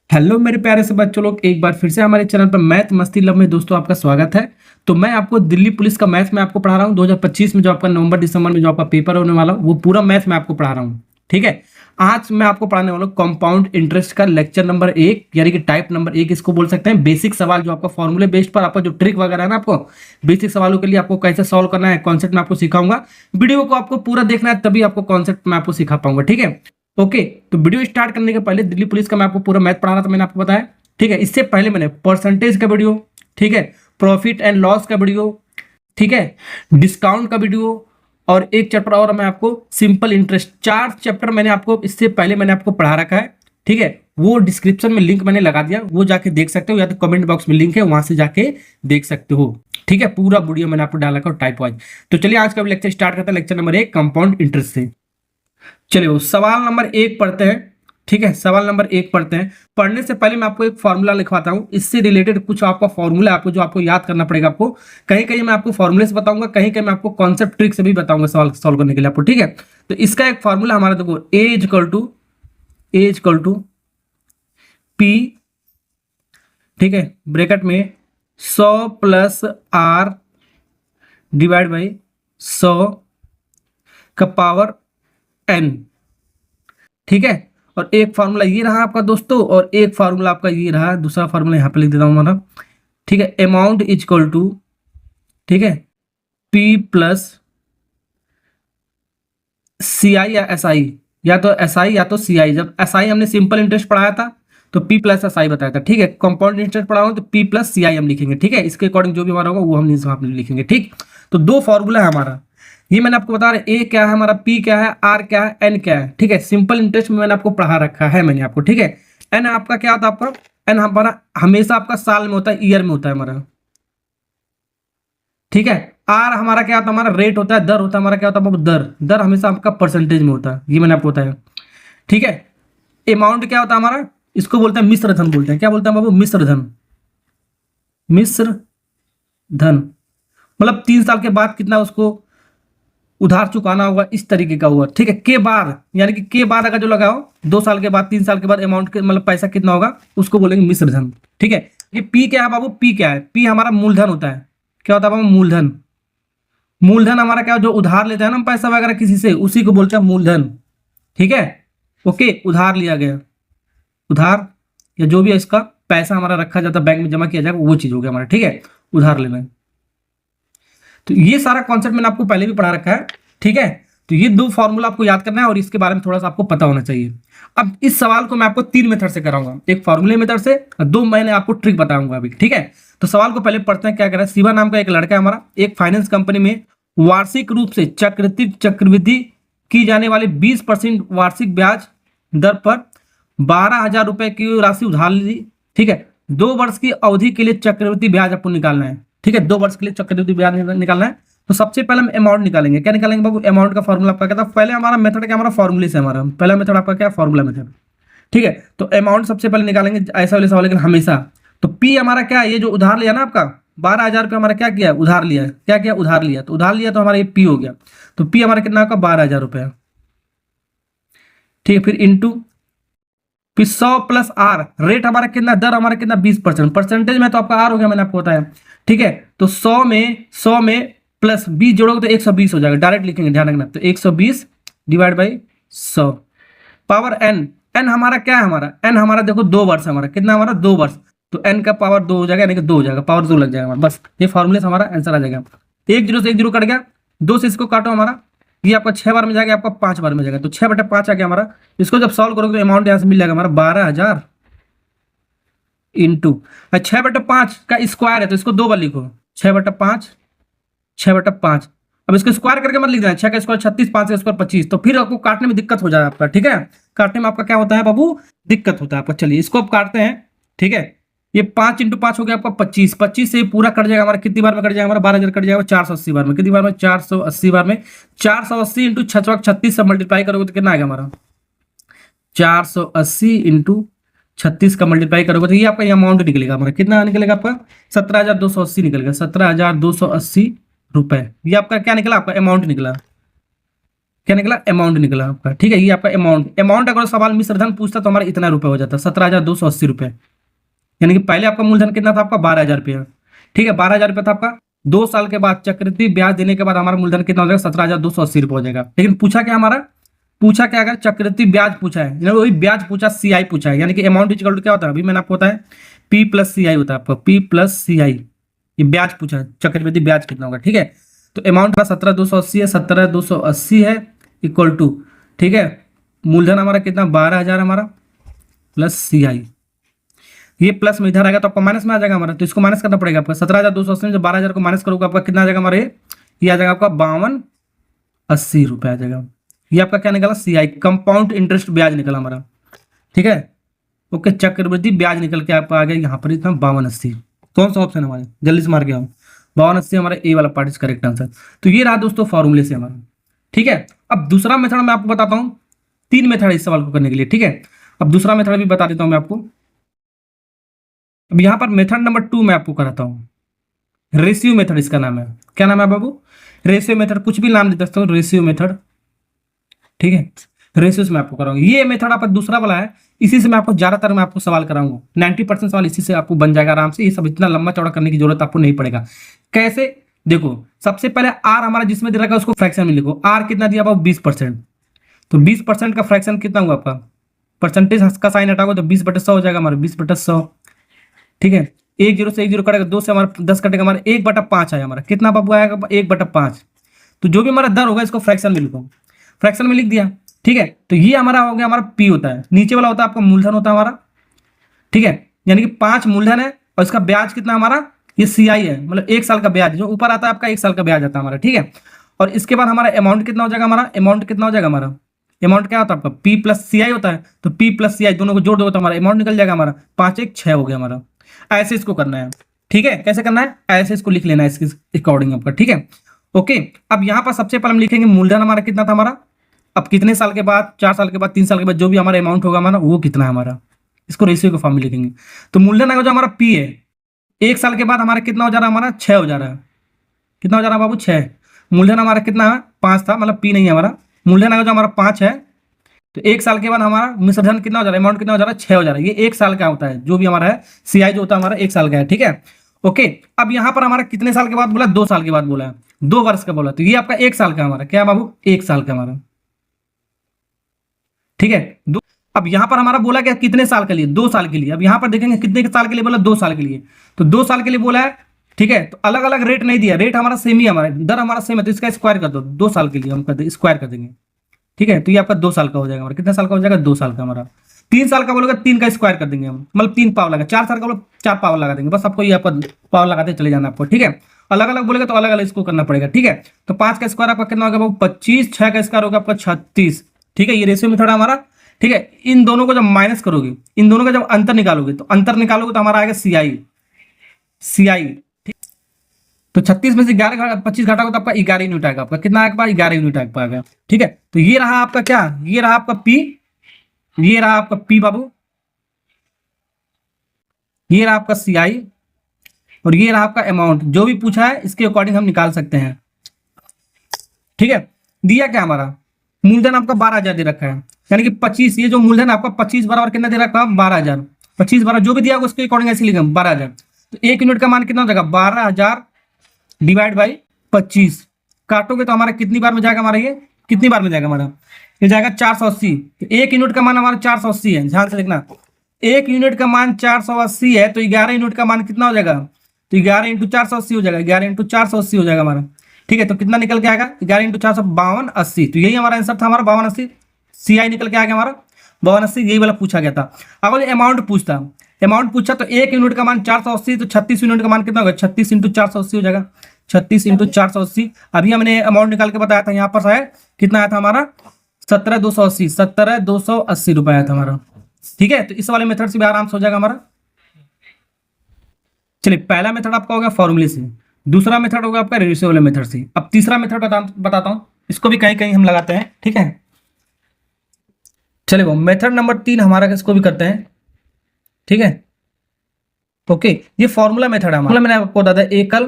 Hello मेरे प्यारे से बच्चों लोग, एक बार फिर से हमारे चैनल पर मैथ मस्ती लव में दोस्तों आपका स्वागत है। तो मैं आपको दिल्ली पुलिस का मैथ में आपको पढ़ा रहा हूँ 2025 में, जो आपका नवंबर दिसंबर में जो आपका पेपर होने वाला वो पूरा मैथ में आपको पढ़ा रहा हूँ। ठीक है, आज मैं आपको पढ़ाने वाला हूँ कंपाउंड इंटरेस्ट का लेक्चर नंबर 1, यानी कि टाइप नंबर 1 इसको बोल सकते हैं। बेसिक सवाल जो आपका फॉर्मूले बेस्ड पर आपका जो ट्रिक वगैरह है ना, आपको बेसिक सवालों के लिए आपको कैसे सॉल्व करना है कॉन्सेप्ट में आपको सिखाऊंगा। वीडियो को आपको पूरा देखना है, तभी आपको कॉन्सेप्ट में आपको सिखा पाऊंगा। ठीक है, ओके। तो वीडियो स्टार्ट करने के पहले दिल्ली पुलिस का मैं आपको पूरा मैथ पढ़ा रहा था, मैंने आपको बताया। ठीक है, इससे पहले मैंने परसेंटेज का वीडियो, ठीक है, प्रॉफिट एंड लॉस का वीडियो, ठीक है, डिस्काउंट का वीडियो और एक चैप्टर और मैं आपको सिंपल इंटरेस्ट, 4 चैप्टर मैंने आपको इससे पहले मैंने आपको पढ़ा रखा है। ठीक है, वो डिस्क्रिप्शन में लिंक मैंने लगा दिया, वो जाके देख सकते हो, या तो कमेंट बॉक्स में लिंक है, वहां से जाके देख सकते हो। ठीक है, पूरा वीडियो मैंने आपको डाला रखा टाइप वाइज। तो चलिए आज का लेक्चर स्टार्ट करते हैं, लेक्चर नंबर 1 कंपाउंड इंटरेस्ट से। चलिए सवाल नंबर 1 पढ़ते हैं। ठीक है, सवाल नंबर 1 पढ़ते हैं। पढ़ने से पहले मैं आपको एक फॉर्मूला लिखवाता हूं, इससे रिलेटेड कुछ आपका फॉर्मूला आपको जो आपको याद करना पड़ेगा। आपको कहीं कहीं मैं आपको फॉर्मूले से बताऊंगा, कहीं कहीं मैं आपको कॉन्सेप्ट ट्रिक से भी बताऊंगा सवाल सॉल्व करने के लिए आपको। ठीक है, तो इसका एक फॉर्मूला हमारा देखो, ए इक्वल टू पी, ठीक है, ब्रैकेट में 100 प्लस आर डिवाइड बाई 100 का पावर एन। ठीक है, और एक फार्मूला ये रहा आपका दोस्तों, और एक फार्मूला आपका ये रहा, दूसरा फार्मूला यहां पे लिख देता हूं हमारा। ठीक है, अमाउंट इज इक्वल टू, ठीक है, पी प्लस सी आई या एस आई, या तो एस आई या तो सी आई। जब एस आई हमने सिंपल इंटरेस्ट पढ़ाया था तो पी प्लस एस आई बताया था। ठीक है, कंपाउंड इंटरेस्ट पढ़ा हूं तो पी प्लस सी आई हम लिखेंगे। ठीक है, इसके अकॉर्डिंग जो भी हमारा होगा वो हम यहाँ पे लिखेंगे। ठीक, तो दो फॉर्मूला है हमारा, ये मैंने आपको बता रहा, ए क्या है हमारा, पी क्या है, आर क्या है, एन क्या है। ठीक है, सिंपल इंटरेस्ट में मैंने आपको पढ़ा रखा है मैंने आपको। ठीक है, एन आपका क्या होता है, आपका एन हमारा हमेशा आपका साल में होता है, ईयर में होता है हमारा। ठीक है, आर हमारा क्या होता है, हमारा रेट होता है, दर होता है हमारा, क्या होता है बाबू, दर। दर हमेशा आपका परसेंटेज में होता है, ये मैंने आपको बताया। ठीक है, अमाउंट क्या होता है हमारा, इसको बोलते हैं मिश्र धन बोलते हैं। क्या बोलते हैं बाबू, मिश्र धन। मिश्र धन मतलब 3 साल के बाद कितना उसको उधार चुकाना होगा, इस तरीके का हुआ। ठीक है, के बाद, यानी कि के बाद अगर जो लगाओ 2 साल के बाद 3 साल के बाद अमाउंट के मतलब पैसा कितना होगा, उसको बोलेंगे मिश्र धन। ठीक है, ये पी क्या है बाबू, पी क्या है, पी हमारा मूलधन होता है। क्या होता है बाबू, मूलधन। मूलधन हमारा क्या, जो उधार लेता है ना पैसा वगैरह किसी से, उसी को बोलते हैं मूलधन। ठीक है, ओके, उधार लिया गया, उधार या जो भी है इसका पैसा हमारा रखा जाता है, बैंक में जमा किया जाएगा, वो चीज हो गया हमारा। ठीक है, उधार लेना। तो ये सारा कॉन्सेप्ट मैंने आपको पहले भी पढ़ा रखा है। ठीक है, तो ये दो फॉर्मूला आपको याद करना है और इसके बारे में थोड़ा सा आपको पता होना चाहिए। अब इस सवाल को मैं आपको 3 मेथड से कराऊंगा, एक फॉर्मूले मेथड से और 2 मैंने आपको ट्रिक बताऊंगा अभी। ठीक है, तो सवाल को पहले पढ़ते हैं। क्या कर रहा है, शिवा नाम का एक लड़का है हमारा, एक फाइनेंस कंपनी में वार्षिक रूप से चक्रवृद्धि की जाने वाली 20% वार्षिक ब्याज दर पर 12,000 रुपए की राशि उधार ली। ठीक है, 2 वर्ष की अवधि के लिए चक्रवृद्धि ब्याज आपको निकालना है। ठीक है, 2 वर्ष के लिए चक्रवृद्धि ब्याज निकालना है। तो सबसे पहले हम अमाउंट निकालेंगे। क्या निकालेंगे बाबू, अमाउंट का फॉर्मूला आपका क्या था, पहले हमारा मेथड क्या, हमारा फॉर्मूले से, हमारा पहला मेथड आपका क्या, फॉर्मूला मेथड। ठीक है, तो अमाउंट सबसे पहले निकालेंगे, ऐसा वाले सवाल, लेकिन हमेशा। तो पी हमारा क्या है, ये जो उधार लिया ना आपका 12,000 रुपये हमारा क्या किया, उधार लिया। क्या किया, उधार लिया। तो उधार लिया तो हमारा ये पी हो गया। तो पी हमारा कितना होगा, 12,000 रुपये। ठीक है, फिर इंटू फिर 100 प्लस आर, रेट हमारा कितना, दर हमारा कितना, 20%। परसेंटेज में तो आपका आर हो गया, मैंने आपको बताया। ठीक है, तो 100 में प्लस 20 जोड़ोगे तो 120 हो जाएगा, डायरेक्ट लिखेंगे, ध्यान रखना। तो 120 divide by 100 power N. N हमारा क्या है, हमारा एन हमारा देखो 2 वर्ष हमारा, कितना हमारा, 2 वर्ष। तो एन का पावर 2 हो जाएगा, यानी कि 2 हो जाएगा, पावर 2 लग जाएगा हमारा। बस ये फॉर्मूले से हमारा आंसर आ जाएगा। 1 जीरो से 1 जीरो कट गया, 2 से इसको काटो हमारा, ये आपका 6 बार में जाएगा, आपका 5 बार में जाएगा। तो 6/5 आ गया हमारा। इसको जब सॉल्व करोगे तो अमाउंट यहां से मिल जाएगा हमारा 12,000 इंटू 6/5 का स्क्वायर है, तो इसको 2 बार लिखो, 6/5 6/5। अब इसको स्क्वायर करके मत लिख देना, 6 का स्क्वायर 36, 5 का स्क्वायर 25, तो फिर आपको काटने में दिक्कत हो जाएगा आपका। ठीक है, काटने में आपका क्या होता है बाबू, दिक्कत होता है आपका। चलिए इसको अब काटते हैं। ठीक है, ये 5 × 5 हो गया आपका 25, 25 से पूरा कट जाएगा हमारा, कितनी बार में कट जाएगा हमारा, 12,000 कट जाएगा 480 बार में। कितनी बार में, 480 बार में। 480 इंटू 36 से मल्टीप्लाई करोगे तो कितना आएगा हमारा, 480 इंटू 36 का मल्टीप्लाई करोगे तो ये आपका ये अमाउंट निकलेगा हमारा, कितना निकलेगा आपका, 17,280 निकलेगा, 17,280 रुपए। ये आपका क्या निकला, आपका अमाउंट निकला। क्या निकला, अमाउंट निकला आपका। ठीक है, ये आपका अमाउंट अगर सवाल मिश्र धन पूछता तो हमारा इतना रुपए हो जाता, 17,280 रुपये। यानी कि पहले आपका मूलधन कितना था, आपका 12,000 रुपया। ठीक है, 12,000 रुपया था आपका। 2 साल के बाद चक्रवृद्धि ब्याज देने के बाद हमारा मूलधन कितना हो जाएगा, 17,280 रुपये हो जाएगा। लेकिन पूछा क्या हमारा, पूछा क्या, अगर चक्रवृद्धि ब्याज पूछा है, यानी वही ब्याज पूछा, सीआई पूछा है, यानी कि अमाउंट इक्वल टू क्या होता है, अभी मैंने आपको बताया पी प्लस सीआई होता है आपका, पी प्लस सीआई। ये ब्याज पूछा है, चक्रवृद्धि ब्याज कितना होगा। ठीक है, तो अमाउंट का 17,280 है, 17,280 है इक्वल टू, ठीक है, मूलधन हमारा कितना, 12,000 हमारा प्लस सीआई। ये प्लस में इधर आएगा तो आपको माइनस में आ जाएगा हमारा, तो इसको माइनस करना पड़ेगा आपका। 17,280 में जब 12,000 को माइनस करोगे आपका कितना आ जाएगा हमारा, ये आ जाएगा आपका 5280 रुपये आ जाएगा। ये आपका क्या निकला, सीआई, कंपाउंड इंटरेस्ट ब्याज निकला हमारा। ठीक है, ओके, चक्रवृद्धि ब्याज निकल के आपका आ गया यहाँ पर इतना 5280। कौन सा ऑप्शन हमारे, जल्दी से मार के हम, 5280 हमारा ए वाला पार्ट इज करेक्ट आंसर। तो ये रहा दोस्तों फॉर्मूले से हमारा। ठीक है, अब दूसरा मेथड मैं आपको बताता हूँ, 3 मेथड इस सवाल को करने के लिए। ठीक है, अब दूसरा मेथड भी बता देता हूँ मैं आपको। अब यहाँ पर मेथड नंबर 2 मैं आपको कराता हूँ, रेशियो मेथड इसका नाम है। क्या नाम है बाबू, रेशियो मेथड, कुछ भी नाम दे सकते हो, रेशियो मेथड। ठीक है, रेशियो से मैं आपको कराऊंगा। ये मेथड आपका दूसरा वाला है, इसी से मैं आपको ज्यादातर मैं आपको सवाल कराऊंगा। 90% सवाल इसी से आपको बन जाएगा आराम से। ये सब इतना लंबा चौड़ा करने की जरूरत आपको नहीं पड़ेगा। कैसे, देखो, सबसे पहले आर हमारा जिसमें दे रखा है उसको फ्रैक्शन में लिखो। आर कितना दिया आपको, 20%। तो 20% का फ्रैक्शन कितना हुआ आपका, परसेंटेज का साइन हटाओगे तो 20/100 हो जाएगा हमारा, 20/100। ठीक है, 1 0 से 1 0 कटेगा, 2 से हमारा 10 कटेगा, हमारा 1/5 आया हमारा। कितना बाबू आएगा, 1/5। तो जो भी हमारा दर होगा इसको फ्रैक्शन में लिखो, फ्रैक्शन में लिख दिया। ठीक है, तो ये हमारा हो गया, हमारा पी होता है, नीचे वाला होता है आपका मूलधन होता है हमारा। ठीक है, यानी कि 5 मूलधन है और इसका ब्याज कितना हमारा, ये सीआई है, मतलब 1 साल का ब्याज जो ऊपर आता है आपका, 1 साल का ब्याज आता है हमारा। ठीक है, और इसके बाद हमारा अमाउंट कितना हो जाएगा, हमारा अमाउंट कितना हो जाएगा, हमारा अमाउंट क्या होता है आपका, पी प्लस सीआई होता है। तो पी प्लस सीआई दोनों को जोड़ दो तो हमारा अमाउंट निकल जाएगा हमारा, 5 1 6 हो गया हमारा। ऐसे इसको करना है। ठीक है, कैसे करना है, ऐसे इसको लिख लेना है इसके अकॉर्डिंग आपका। ठीक है, ओके, अब यहाँ पर सबसे पहले हम लिखेंगे मूलधन हमारा कितना था हमारा, अब कितने साल के बाद, 4 साल के बाद, 3 साल के बाद जो भी हमारा अमाउंट होगा हमारा वो कितना है हमारा, इसको रेशियो के फॉर्म में लिखेंगे। तो मूलधन अगर जो हमारा पी है, 1 साल के बाद हमारा कितना हो जा रहा है, हमारा 6 हो जा रहा है। कितना हो जा रहा है बाबू, 6। मूलधन हमारा कितना है, 5 था, मतलब पी नहीं है हमारा। मूलधन अगर जो हमारा 5 है तो 1 साल के बाद हमारा मिश्रधन कितना हो जा रहा है, अमाउंट कितना हो जा रहा है, 6 हो जा रहा है। ये 1 साल का होता है जो भी हमारा है, सीआई जो होता है हमारा 1 साल का है। ठीक है, ओके, अब यहाँ पर हमारा कितने साल के बाद बोला, 2 साल के बाद बोला है, 2 वर्ष का बोला। तो ये आपका 1 साल का हमारा क्या है बाबू, 1 साल का हमारा। ठीक है, अब यहां पर हमारा बोला क्या, कितने साल के लिए, 2 साल के लिए। अब यहां पर देखेंगे कितने साल के लिए बोला, 2 साल के लिए। तो 2 साल के लिए बोला है। ठीक है, तो अलग अलग रेट नहीं दिया, रेट हमारा सेम ही, हमारा दर हमारा सेम है, तो इसका स्क्वायर कर दो, 2 साल के लिए हम कर स्क्वायर कर देंगे। ठीक है, तो ये आपका 2 साल का हो जाएगा हमारा, कितने साल का हो जाएगा, 2 साल का हमारा। 3 साल का बोलोगे 3 का स्क्वायर कर देंगे हम, मतलब 3 पावर लगा। 4 साल का बोलो 4 पावर लगा देंगे, बस आपको ये आपका पावर लगाते चले जाना आपको। ठीक है, अलग अलग बोलेगा तो अलग अलग इसको करना पड़ेगा। ठीक है, तो 5 का स्क्वायर आपका कितना होगा, 25, 6 का स्क्वायर होगा आपका 36। ठीक है, ये रेशियो मेथड हमारा। ठीक है, इन दोनों को जब माइनस करोगे, इन दोनों का जब अंतर निकालोगे, तो अंतर निकालोगे तो हमारा आएगा सीआई, सीआई। ठीक, तो 36 में से 25 घटाओगे तो आपका 11 यूनिट आएगा, आपका कितना आएगा, 11 यूनिट आएगा। ठीक है, तो ये रहा आपका क्या, ये रहा आपका पी, ये रहा आपका पी बाबू, ये रहा आपका सीआई, और ये रहा आपका अमाउंट। जो भी पूछा है इसके अकॉर्डिंग हम निकाल सकते हैं। ठीक है, दिया क्या हमारा, मूलधन आपका 12,000 दे रखा है, यानी कि 25, ये जो मूलधन आपका 25 बराबर कितना दे रखा है, 12,000। 25 बराबर जो भी दिया उसके अकॉर्डिंग ऐसे लिखेंगे 12,000। तो 1 यूनिट का मान कितना हो जाएगा, 12,000 डिवाइड बाई 25। काटोगे तो हमारा कितनी बार में जाएगा, हमारा ये कितनी बार में जाएगा हमारा, ये जाएगा 480। तो 1 यूनिट का मान हमारा 480 है, ध्यान से देखना, 1 यूनिट का मान 480 है, तो 11 यूनिट का मान कितना हो जाएगा, तो 11 × 480 हो जाएगा, 11 × 480 हो जाएगा हमारा। ठीक है, तो कितना निकल के आएगा, 11 × 400 5280। तो यही हमारा आंसर था हमारा 5280, सीआई निकल के आ गया हमारा 5280, यही वाला पूछा गया था। अगर अमाउंट पूछता, अमाउंट पूछा तो 1 यूनिट का मान 480, तो 36 यूनिट का मान कितना होगा, 36 × 480 हो जाएगा, 36 × 480। अभी हमने अमाउंट निकाल के बताया था, यहाँ पर है कितना आया था हमारा, 17,280, 17,280 रुपये आया था हमारा। ठीक है, तो इस वाले मेथड से भी आराम से हो जाएगा हमारा। चलिए, पहला मेथड आपका होगा फॉर्मूले से, दूसरा मेथड होगा आपका रेशियो वाले मेथड से। अब तीसरा मेथड बताता हूं, इसको भी कहीं कहीं हम लगाते हैं। ठीक है, चलिए वो मेथड नंबर 3 हमारा, इसको भी करते हैं। ठीक है, ओके, ये फॉर्मूला मेथड है हमारा, मैंने आपको बता दिया, एकल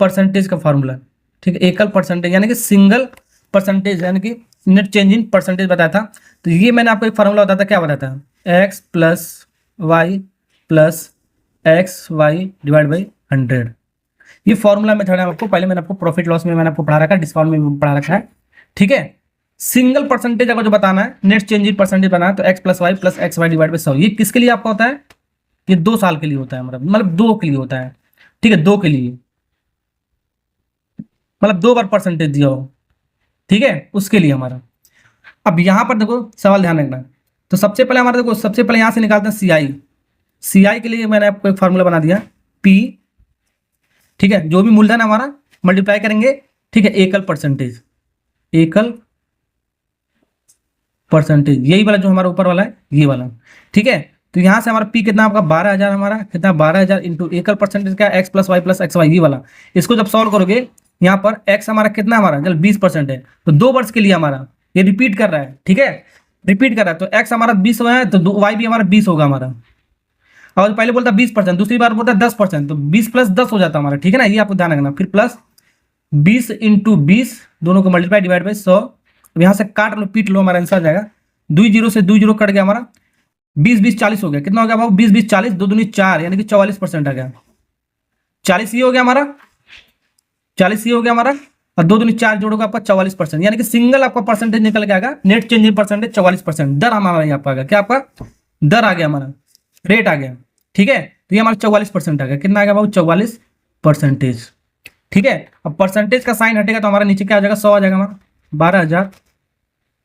परसेंटेज का फॉर्मूला। ठीक है, एकल परसेंटेज यानी कि सिंगल परसेंटेज, यानी कि नेट चेंज इन परसेंटेज बताया था। तो ये मैंने आपको एक फार्मूला बताया था, क्या बताया था, X plus Y divide by 100। ये फॉर्मूला मेथड है आपको, पहले मैंने आपको प्रॉफिट लॉस में मैंने आपको पढ़ा रखा है, डिस्काउंट में भी पढ़ा रखा है, ठीक है। सिंगल परसेंटेज अगर जो बताना है, नेट चेंज इन परसेंटेज बनाना है, तो X plus Y divide by 100। ये किसके लिए आपका होता है, ये 2 साल के लिए होता है, मतलब 2 के लिए होता है, ठीक है, 2 के लिए, मतलब 2 बार परसेंटेज दिया हो, ठीक है, उसके लिए हमारा। अब यहां पर देखो सवाल ध्यान रखना, तो सबसे पहले हमारा देखो, सबसे पहले यहां से निकालते हैं सीआई के लिए मैंने आपको एक फार्मूला बना दिया, पी, ठीक है, जो भी मूलधन हमारा मल्टीप्लाई करेंगे, ठीक है, एकल परसेंटेज, यही वाला जो हमारा ऊपर वाला है, ये वाला, ठीक है। तो यहां से हमारा पी कितना आपका 12,000, हमारा कितना 12,000 इंटू एकल परसेंटेज का एक्स प्लस वाई, ये वाला। इसको जब सॉल्व करोगे, यहाँ पर एक्स हमारा कितना, हमारा जब 20% है, तो 2 वर्ष के लिए हमारा ये रिपीट कर रहा है, ठीक है, रिपीट कर रहा है, तो एक्स हमारा 20 है, तो वाई भी हमारा 20 होगा हमारा। और पहले बोलता 20%, दूसरी बार बोलता 10%, तो 20 प्लस 10 हो जाता हमारा, ठीक है ना, ये आपको ध्यान रखना। फिर प्लस 20 इंटू 20, दोनों को मल्टीप्लाई डिवाइड बाई 100। अब यहाँ से काट लो, पीट लो, हमारा आंसर आ जाएगा, 2 जीरो से 2 जीरो कट गया हमारा, 20 20 40 हो गया, कितना हो गया बाबू, 20 20 40, 2 दूनी 4, यानी कि 44% आ गया। 40 ये हो गया हमारा, 40 ये हो गया हमारा, और 2 दूनी 4 जोड़ोगे आपका 44%, यानी कि सिंगल आपका परसेंटेज निकल के आएगा, नेट चेंज इन परसेंटेज 44%। दर हमारा यहाँ पर आ गया, क्या आपका दर आ गया, हमारा रेट आ गया, ठीक है। तो ये हमारा 44% आ गया, कितना आ गया बाबू, 44%, ठीक है। अब परसेंटेज का साइन हटेगा तो हमारा नीचे क्या आ जाएगा, 100 आ जाएगा हमारा, 12,000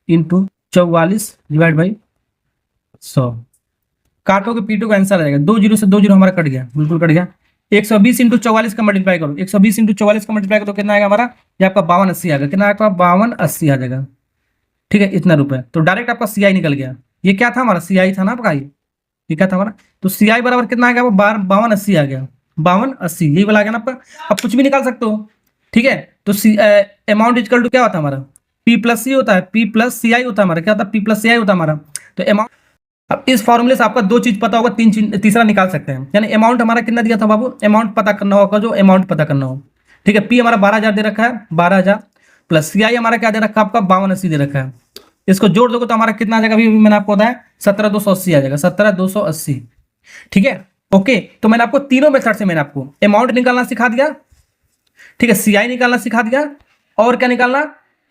इंटू 44 डिवाइड बाई 100। काटोगे पीटोगे आंसर आ जाएगा, 2 जीरो से 2 जीरो हमारा कट गया, बिल्कुल कट गया। 120 इंटू 44 का मल्टीप्लाई करो, 120 इंटू 44 का मल्टीप्लाई करो, कितना आएगा हमारा, ये आपका 5280 आ गया, कितना आपका 5280 आ जाएगा, ठीक है, इतना रुपए। तो डायरेक्ट आपका सीआई निकल गया। ये क्या था हमारा, सीआई था ना आपका, ये क्या था हमारा, तो सीआई बराबर कितना आ गया, वो 5280 आ गया, 5280, यही वाला आ गया ना आपका। अब कुछ भी निकाल सकते हो, ठीक है। तो अमाउंट इक्वल टू क्या होता है हमारा, पी प्लस सी होता है, पी प्लस सी आई होता है हमारा, क्या होता है, पी प्लस सी आई होता है हमारा। तो अमाउंट, अब इस फॉर्मूले से आपका 2 चीज पता होगा, तीसरा निकाल सकते हैं, यानी अमाउंट हमारा कितना दिया था बाबू, अमाउंट पता करना होगा, जो अमाउंट पता करना हो, ठीक है। पी हमारा 12,000 दे रखा है, 12,000 प्लस सी आई हमारा क्या दे रखा है आपका, 5280 दे रखा है। इसको जोड़ दोगे तो हमारा कितना आ जाएगा, अभी मैंने आपको बताया 17,280 आ जाएगा, 17,280, ठीक है, ओके। तो मैंने आपको तीनों मेथड से मैंने आपको अमाउंट निकालना सिखा दिया, ठीक है, सीआई निकालना सिखा दिया, और क्या निकालना,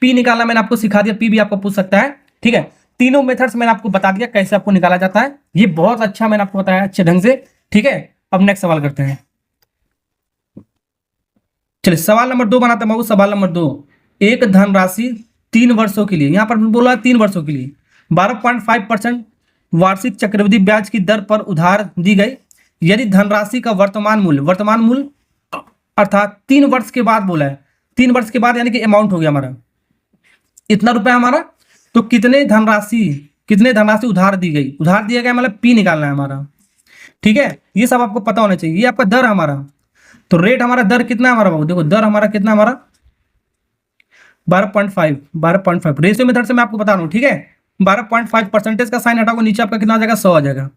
पी निकालना मैंने आपको सिखा दिया, पी भी आपको पूछ सकता है, ठीक है। तीनों मेथड्स मैंने आपको बता दिया कैसे आपको निकाला जाता है, ये बहुत अच्छा मैंने आपको बताया अच्छे ढंग से, ठीक है। अब नेक्स्ट सवाल करते हैं, चलिए सवाल नंबर 2 बनाते हैं बाबू। सवाल नंबर 2, एक धनराशि 3 वर्षों के लिए, यहां पर बोला 3 वर्षों के लिए 12.5% वार्षिक चक्रवृद्धि ब्याज की दर पर उधार दी गई, यदि धनराशि का वर्तमान मूल्य अर्थात 3 वर्ष के बाद बोला है, 3 वर्ष के बाद यानी कि अमाउंट हो गया हमारा इतना रुपया हमारा, तो कितने धनराशि उधार दी गई, उधार दिया गया मतलब पी निकालना है हमारा, ठीक है। ये सब आपको पता होना चाहिए। ये आपका दर हमारा, तो रेट हमारा दर कितना है हमारा बाबू, देखो दर हमारा कितना, हमारा 12.5 रेशियो मेथड से मैं आपको बता रहा हूँ, ठीक है। 12.5 परसेंटेज का साइन हटाओगे, नीचे आपका कितना आ जाएगा, 100 आ जाएगा।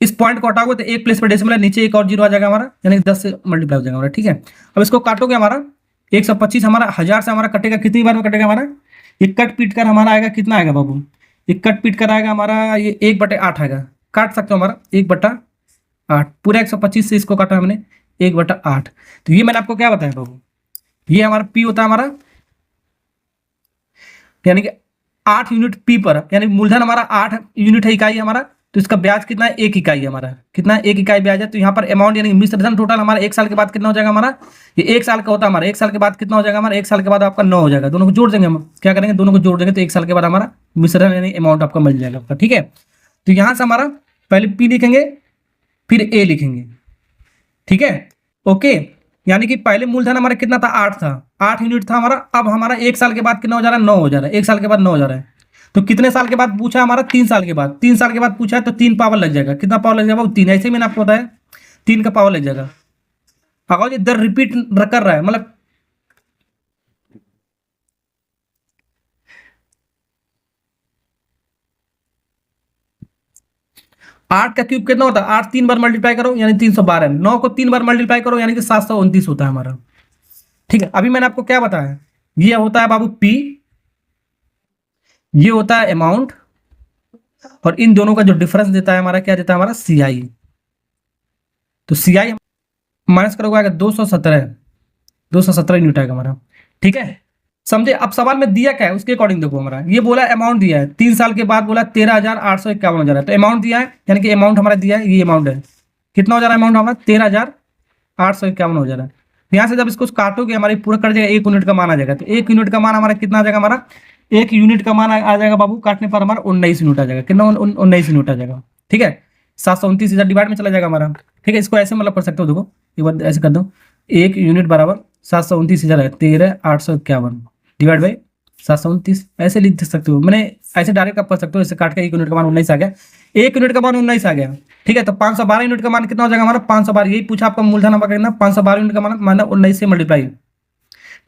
इस पॉइंट को हटाओगे तो एक प्लेस पर डेसिमल है, नीचे एक और जीरो आ जाएगा हमारा, यानी 10 से मल्टीप्लाई हो जाएगा हमारा, ठीक है। अब इसको काटोगे हमारा 125 हमारा 1000 से हमारा कटेगा, कितनी बार में कटेगा हमारा, ये कट पीट कर हमारा आएगा, कितना आएगा बाबू, ये कट पीट कर आएगा हमारा, ये 1/8 आएगा, काट सकते हो हमारा 1/8, पूरा 125 से इसको काटा हमने 1/8। तो ये मैंने आपको क्या बताया बाबू, ये हमारा पी होता है हमारा, यानी कि 8 यूनिट पी पर, यानी मूलधन हमारा 8 यूनिट है, इकाई हमारा, तो इसका ब्याज कितना है, 1 इकाई हमारा, कितना 1 इकाई ब्याज है। तो यहाँ पर अमाउंट यानी मिश्र धन टोटल हमारा 1 साल के बाद कितना हो जाएगा हमारा, ये 1 साल का होता है हमारा, 1 साल के बाद कितना हो जाएगा हमारा, 1 साल के बाद आपका 9 हो जाएगा, दोनों को जोड़ देंगे हम, क्या करेंगे, दोनों को जोड़ देंगे, तो 1 साल के बाद हमारा मिश्र धन यानी अमाउंट आपका मिल जाएगा आपका, ठीक है। तो यहाँ से हमारा पहले पी लिखेंगे, फिर ए लिखेंगे, ठीक है, ओके। यानी कि पहले मूलधन हमारा कितना था, 8 था, 8 यूनिट था हमारा, अब हमारा 1 साल के बाद कितना हो जा रहा है, 9 हो जा रहा है, 1 साल के बाद 9 हो जा रहा है। तो कितने साल के बाद पूछा हमारा, 3 साल के बाद, 3 साल के बाद पूछा है, तो 3 पावर लग जाएगा, कितना पावर लग जाएगा, 3, ऐसे ही मैंने आपको बताया 3 का पावर लग जाएगा। अगर ये दर रिपीट कर रहा है, मतलब 8 का क्यूब कितना होता है, 8 3 बार मल्टीप्लाई करो यानी 312, 9 को 3 बार मल्टीप्लाई करो यानी कि 729 होता है हमारा, ठीक है। अभी मैंने आपको क्या बताया, ये होता है बाबू पी, ये होता है अमाउंट, और इन दोनों का जो डिफरेंस देता है हमारा, क्या देता है हमारा, सीआई। तो सीआई माइनस करोगे आएगा 217 यूनिट आएगा हमारा। ठीक है, समझे। अब सवाल में दिया क्या है उसके अकॉर्डिंग देखो, हमारा ये बोला अमाउंट दिया है 3 साल के बाद, बोला 13,851 हो जा रहा है। तो अमाउंट दिया है, यानी कि अमाउंट हमारा दिया है, ये अमाउंट है। कितना हो जा रहा है अमाउंट हमारा, 13,851 हो जा रहा है। तो यहाँ से जब इसको काटोगे हमारे पूरा कट जाएगा, 1 यूनिट का मान आ जाएगा। तो 1 यूनिट का मान हमारा कितना आ जाएगा, हमारा 1 यूनिट का मान आ जाएगा बाबू, काटने पर हमारा 19 यूनिट आ जाएगा। कितना, 19 यूनिट आ जाएगा। ठीक है, 729 इधर डिवाइड में चला जाएगा हमारा। ठीक है, इसको ऐसे मतलब कर सकते हो, देखो एक बार ऐसे कर दो, 1 यूनिट बराबर 729 इधर है 13,851 डिवाइड बाई 729, ऐसे लिख सकते हो। मैंने ऐसे डायरेक्ट आप कर सकते हो, ऐसे काट के 1 यूनिट का मान 19 आ गया, 1 यूनिट का मान 19 आ गया। ठीक है, तो 512 यूनिट का मान कितना हो जाएगा हमारा, 512, यही पूछा आपका मूलधन आपका कितना, 512 यूनिट का मान माना 19 से मल्टीप्लाई।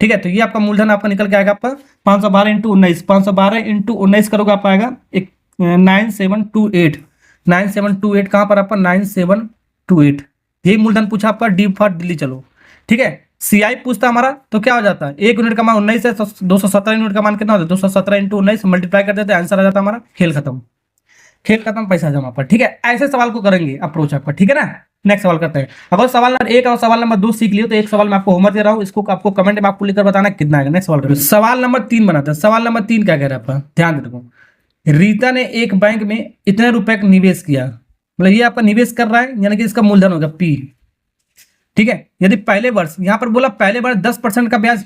ठीक है, तो ये आपका मूलधन आपका निकल के आएगा आपका 512 इंटू 19, 512 इंटू 19 करोगे आपका आएगा एक 9728 कहाँ पर आपका 9728, यही मूलधन पूछा आपका। डी फॉर दिल्ली चलो। ठीक है, सीआई पूछता हमारा तो क्या हो जाता है, 1 यूनिट का मान 19 है, 217 यूनिट का मान कितना होता है, 217 इंटू 19 मल्टीप्लाई कर देते हैं, आंसर आ जाता है हमारा। खेल खत्म, खेल खत्म, पैसा जमा पर। ठीक है, ऐसे सवाल को करेंगे अप्रोच आपका। ठीक है ना, नेक्स्ट सवाल करते हैं। अगर सवाल नंबर 1 और सवाल नंबर 2 सीख लियो तो एक सवाल मैं आपको होमवर्क दे रहा हूँ, इसको आपको कमेंट में आपको लिखकर बताना कितना आएगा। नेक्स्ट सवाल करें, सवाल नंबर 3 बनाते हैं। सवाल नंबर 3 क्या कह रहा है आपका, ध्यान दे। रीता ने एक बैंक में इतने रुपए का निवेश किया, मतलब ये आपका निवेश कर रहा है, यानी कि इसका मूलधन होगा पी। ठीक है, यदि पहले वर्ष, यहां पर बोला पहले वर्ष 10% का ब्याज